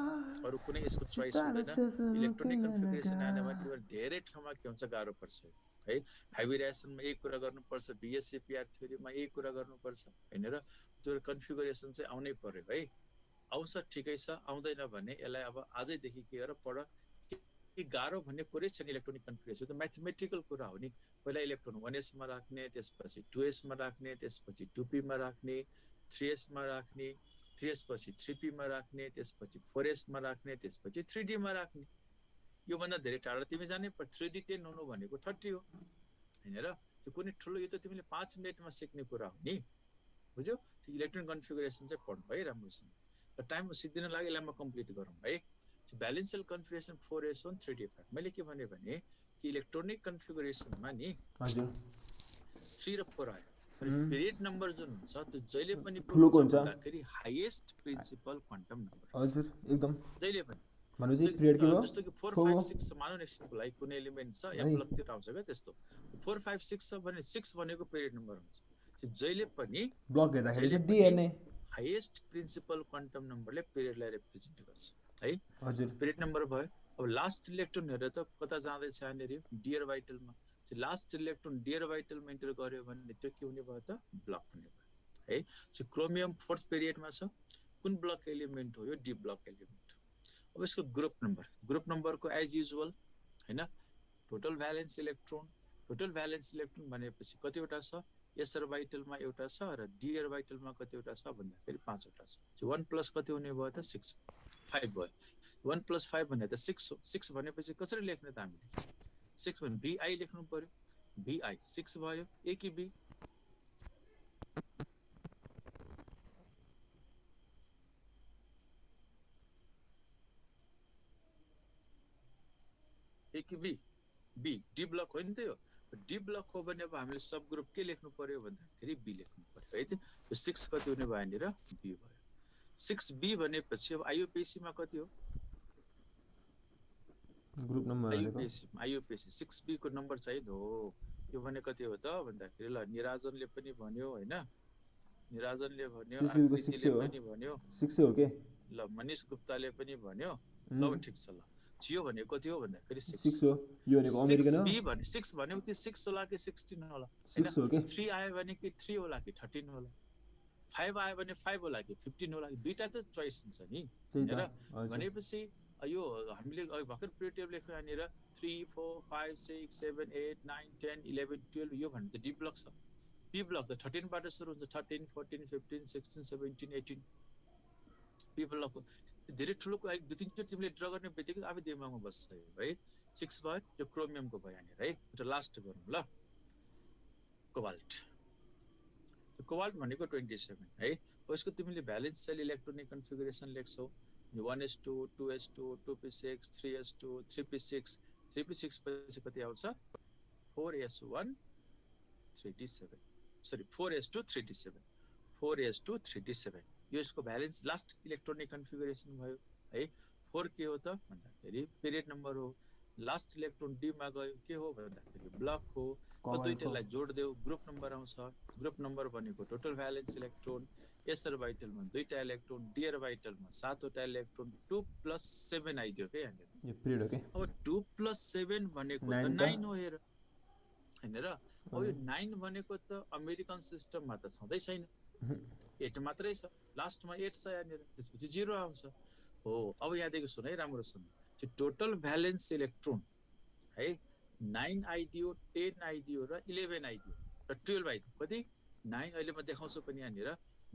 अरू कुनै यसको चोइस हुँदैन। इलेक्ट्रोनिक कन्फिगरेसन आएन भने तिमीहरू धेरै ठाउँमा के हुन्छ, गाह्रो पर्छ है। हाइवी रिएक्सनमा यही कुरा गर्नुपर्छ, बिएससिपिआर थ्योरीमा यही कुरा गर्नुपर्छ होइन, र त्यो कन्फिगरेसन चाहिँ आउनै पर्यो है। आउँछ ठिकै छ, आउँदैन भने यसलाई अब आजैदेखि के गर पढ। कि गाह्रो भन्ने कुरै छैन, इलेक्ट्रोनिक कन्फिगरेसन त म्याथमेटिकल कुरा हो नि। पहिला इलेक्ट्रोन 1sमा राख्ने, त्यसपछि 2sमा राख्ने, त्यसपछि 2pमा राख्ने, 3sमा राख्ने, 3s पछि 3pमा राख्ने, त्यसपछि 4sमा राख्ने, त्यसपछि 3dमा राख्ने। योभन्दा धेरै टाढा तिमी जानै पर्छ। 3d 10 हुनु भनेको 30 हो होइन, र त्यो कुनै ठुलो, यो त तिमीले 5 मिनटमा सिक्ने कुरा हो नि, बुझ्यौ? इलेक्ट्रोनिक कन्फिगरेसन चाहिँ पढ्नु है राम्रोसँग। र टाइम सिक्दिन लागि यसलाई म कम्प्लिट गरौँ है। Valence shell configuration 4s1 3d5। मैले के भने कि इलेक्ट्रोनिक कन्फिगरेसनमा नि हजुर 3 र 4 आयो, पिरियड नम्बर जुन हुन्छ त्यो जहिले पनि ठुलो हुन्छ भन्दाखेरि हाइएस्ट प्रिन्सिपल क्वान्टम नम्बर हजुर एकदम जहिले पनि। भनेपछि पिरियड के भयो जस्तो कि 4 5 6 मानौ न, एकछिनको लागि कुनै एलिमेन्ट छ या ब्लकतिर आउँछ क्या त्यस्तो, 4 5 6 छ भने 6 भनेको पिरियड नम्बर हुन्छ। जहिले पनि ब्लक हेर्दाखेरि चाहिँ डी हेर्ने हाइएस्ट प्रिन्सिपल क्वान्टम नम्बरले पिरियडलाई रिप्रेजेन्ट गर्छ है। हजुर पिरियड नम्बर भयो। अब लास्ट इलेक्ट्रोन हेरेर त कता जाँदैछ यहाँनिर डियर भाइटलमा, लास्ट इलेक्ट्रोन डियर भाइटलमा इन्टर गर्यो भने त्यो के हुने भयो त, ब्लक हुने भयो है। क्रोमियम 4th पिरियडमा छ, कुन ब्लक एलिमेन्ट हो, यो डी ब्लक एलिमेन्ट हो। अब यसको ग्रुप नम्बरको एज युजुअल होइन, टोटल भ्यालेन्स इलेक्ट्रोन भनेपछि कतिवटा छ, एस अर्बिटलमा एउटा छ र डी अर्बिटलमा कतिवटा छ भन्दाखेरि 5 वटा छ। 1 प्लस कति हुने भयो त, 6 5 भयो। 1 + 5 भने त 6 हो। 6 भनेपछि कसरी लेख्ने त हामीले, 6 भने BI लेख्नु पर्यो, BI 6 भयो। ए कि बी, ए कि बी, बी डी ब्लक हो नि त यो। डी ब्लक हो भने अब हामीले सब ग्रुप के लेख्नु पर्यो भन्दाखेरि बी लेख्नु पर्यो है। त्यो 6 कति हुने भयो यहाँनिर, बी भयो। 6B भनेपछि अब आइयुपिएसीमा कति हो, ग्रुप नम्बर आइयुपिएसी 6B को नम्बर चाहिँ हो। यो भने कति हो त भन्दाखेरि, ल निराजनले पनि भन्यो होइन, निराजनले भन्यो, आकृतिले पनि भन्यो, 6 हो के, ल मनिष गुप्ताले पनि भन्यो, ल ठिक छ। ल जियो भनेको कति हो भन्दाखेरि 6 6 हो यो भनेको अमेरिकन हो 6b भने 6 भनेको कि 6 होला कि 16 होला हैन 6 हो के 3 आयो भने कि 3 होला कि 13 होला 5 आयो भने 5 होला कि 15 होला दुईटा त चोइस हुन्छ नि त्यही हैन त र हजुर भनेपछि यो हामीले भर्खर प्रिय टेबल लेख्यो यहाँनिर 3 4 5 6 7 8 9 10 11 12 यो भन्ने त डी ब्लक छ पी ब्लक त 13 बाट सुरु हुन्छ 13 14 15 16 17 18 पी ब्लक धेरै ठुलोको अलिक दुई तिनचोटि तिमीले ड्र गर्ने बित्तिकै आफै दिमागमा बस्छ है 6 भयो यो क्रोमियमको भयो यहाँनिर है एउटा लास्ट गरौँ ल कोबाल्ट कोबाल्ट भनेको 27 है यसको तिमीले भ्यालेन्स सेल इलेक्ट्रोनिक कन्फिगरेसन लेख्छौ 1s2 2s2 2p6 3s2 3p6 3p6 पछि कति आउँछ 4s1 3d7 sorry 4s2 3d7 4s2 3d7 यो यसको भ्यालेन्स लास्ट इलेक्ट्रोनिक कन्फिगरेसन भयो है 4 के हो त भन्दाखेरि पिरियड नम्बर हो लास्ट इलेक्ट्रोन डी मा गयो के हो भन्दाखेरि ब्लक हो दुईटालाई जोड्देऊ ग्रुप नम्बर आउँछ ग्रुप नम्बर भनेको टोटल भ्यालेन्स इलेक्ट्रोन एस अर्बिटलमा दुईटा इलेक्ट्रोन डी अर्बिटलमा 7 वटा इलेक्ट्रोन 2 + 7 आइदियो के यहाँनिर यो पिरियड हो के अब 2 + 7 भनेको त 9 हो हेर हैन र अब यो 9 भनेको त अमेरिकन सिस्टममा त छँदै छैन 8 मात्रै छ लास्टमा 8 छ यहाँनिर त्यसपछि 0 आउँछ हो अब यहाँदेखि सुन है राम्रो सुन त्यो टोटल भ्यालेन्स इलेक्ट्रोन है 9 आइदियो 10 आइदियो र 11 आइदियो र 12 आइदियो कति 9 अहिले म देखाउँछु पनि यहाँनिर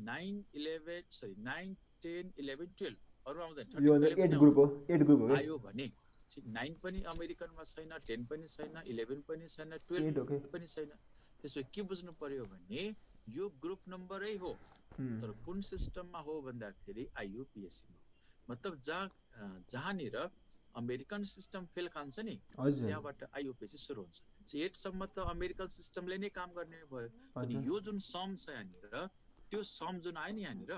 9 11 सरी 9 10 11 12 अरु आउँदैन यो 8 ग्रुप हो 8 ग्रुप हो आयो भने 9 पनि अमेरिकनमा छैन 10 पनि छैन 11 पनि छैन 12 पनि छैन त्यसो के बुझ्नु पर्यो भने यो ग्रुप नम्बरै हो तर कुन सिस्टममा हो भन्दाखेरि आईयूपीएसी मतलब जहाँनिर अमेरिकन सिस्टम फेल खान्छ नि त्यहाँबाट आईयूपीएसी सुरु हुन्छ 8 सम्म त अमेरिकन सिस्टमले नै काम गर्ने भयो अनि यो जुन सम छ यहाँनिर त्यो सम जुन आयो नि यहाँनिर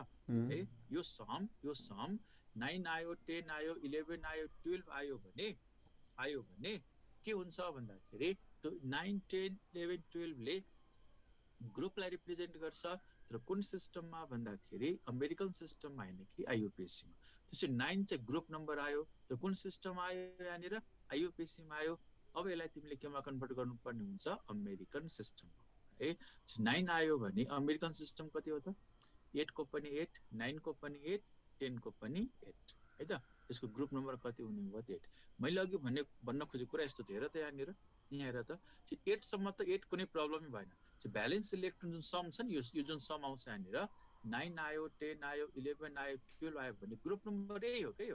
है यो सम 9 आयो 10 आयो 11 आयो 12 आयो भने के हुन्छ भन्दाखेरि त्यो 9 10 11 12 ले ग्रुपलाई रिप्रेजेन्ट गर्छ तर कुन सिस्टममा भन्दाखेरि अमेरिकन सिस्टममा हैन कि आईयूपीएसी मा त्यसै 9 चाहिँ ग्रुप नम्बर आयो त कुन सिस्टम आयो यहाँनिर आईयूपीएसी मा आयो अब यसलाई तिमीले केमा कन्भर्ट गर्नुपर्ने हुन्छ अमेरिकन सिस्टममा है 9 आयो भने अमेरिकन सिस्टम कति हो त 8 को पनि 8 9 को पनि 8 10 को पनि 8 है त यसको ग्रुप नम्बर कति हुने हो त 8 मैले अघि भन्न खोजेको कुरा यस्तो थियो र त यहाँनिर यहाँ हेर त 8 सम्म त 8 कुनै प्रब्लमै भएन भ्यालेन्स इलेक्ट्रोन जुन सम छ नि यो जुन सम आउँछ यहाँनिर 9 आयो 10 आयो 11 आयो 12 आयो भने ग्रुप नम्बर यही हो के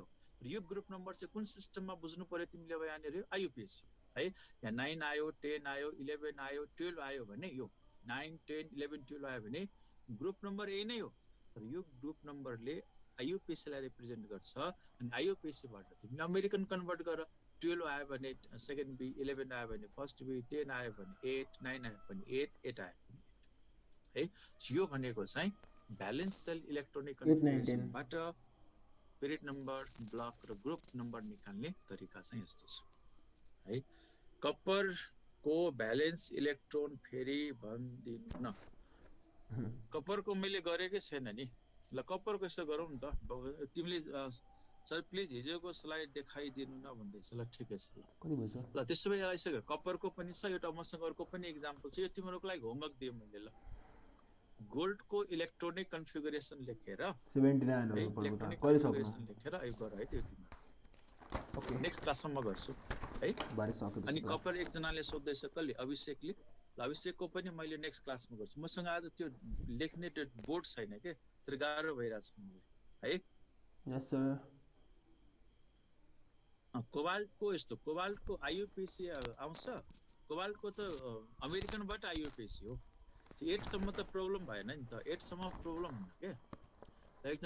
यो ग्रुप नम्बर चाहिँ कुन सिस्टममा बुझ्नु पर्यो तिमीले अब यहाँनिर आईयूपीएसी है यहाँ 9 आयो 10 आयो 11 आयो 12 आयो भने यो 9 10 11 12 आयो भने ग्रुप नम्बर यही नै हो तर यो ग्रुप नम्बरले आईयूपीएसी लाई रिप्रेजेन्ट गर्छ अनि आईयूपीएसी बाट तिमीले अमेरिकन कन्भर्ट गर 12 आयो भने सेकेन्ड बी 11 आयो भने फर्स्ट बी 10 आयो भने 8 9 आयो भने 8 आयो भने 8 है यो भनेको चाहिँ भ्यालेन्स सेल इलेक्ट्रोनिक कन्फिगरेसनबाट पिरियड नम्बर ब्लक र ग्रुप नम्बर निकाल्ने तरिका चाहिँ यस्तो छ है कपर को भ्यालेन्स इलेक्ट्रोन फेरि भन्दिनु न कपरको मैले गरेकै छैन नि ल कपरको यसो गरौँ नि त तिमीले सर प्लिज हिजोको स्लाइड देखाइदिनु न भन्दैछ ल ठिकै छ ल त्यसो भए यसो कपरको पनि छ एउटा मसँग अर्को पनि इक्जाम्पल छ यो तिमीहरूको लागि होमवर्क दिएँ मैले ल गोल्डको इलेक्ट्रोनिक कन्फिगरेसन लेखेर 79 इलेक्ट्रोनिक कन्फिगरेसन लेखेर यो गर है त्यो तिमीहरू ओके नेक्स्ट क्लासमा म गर्छु है अनि कपर एकजनाले सोध्दैछ कसले अभिषेकले अभिषेकको पनि मैले नेक्स्ट क्लासमा गर्छु मसँग आज त्यो लेख्ने त्यो बोर्ड छैन के तर गाह्रो भइरहेछ मलाई है यस सर कोबाल्टको यस्तो कोबाल्टको आईयूपीएसी आउँछ कोबाल्टको त अमेरिकनबाट आईयूपीएसी हो 8 सम्म त प्रब्लम भएन नि त 8 सम्म प्रब्लम हुन के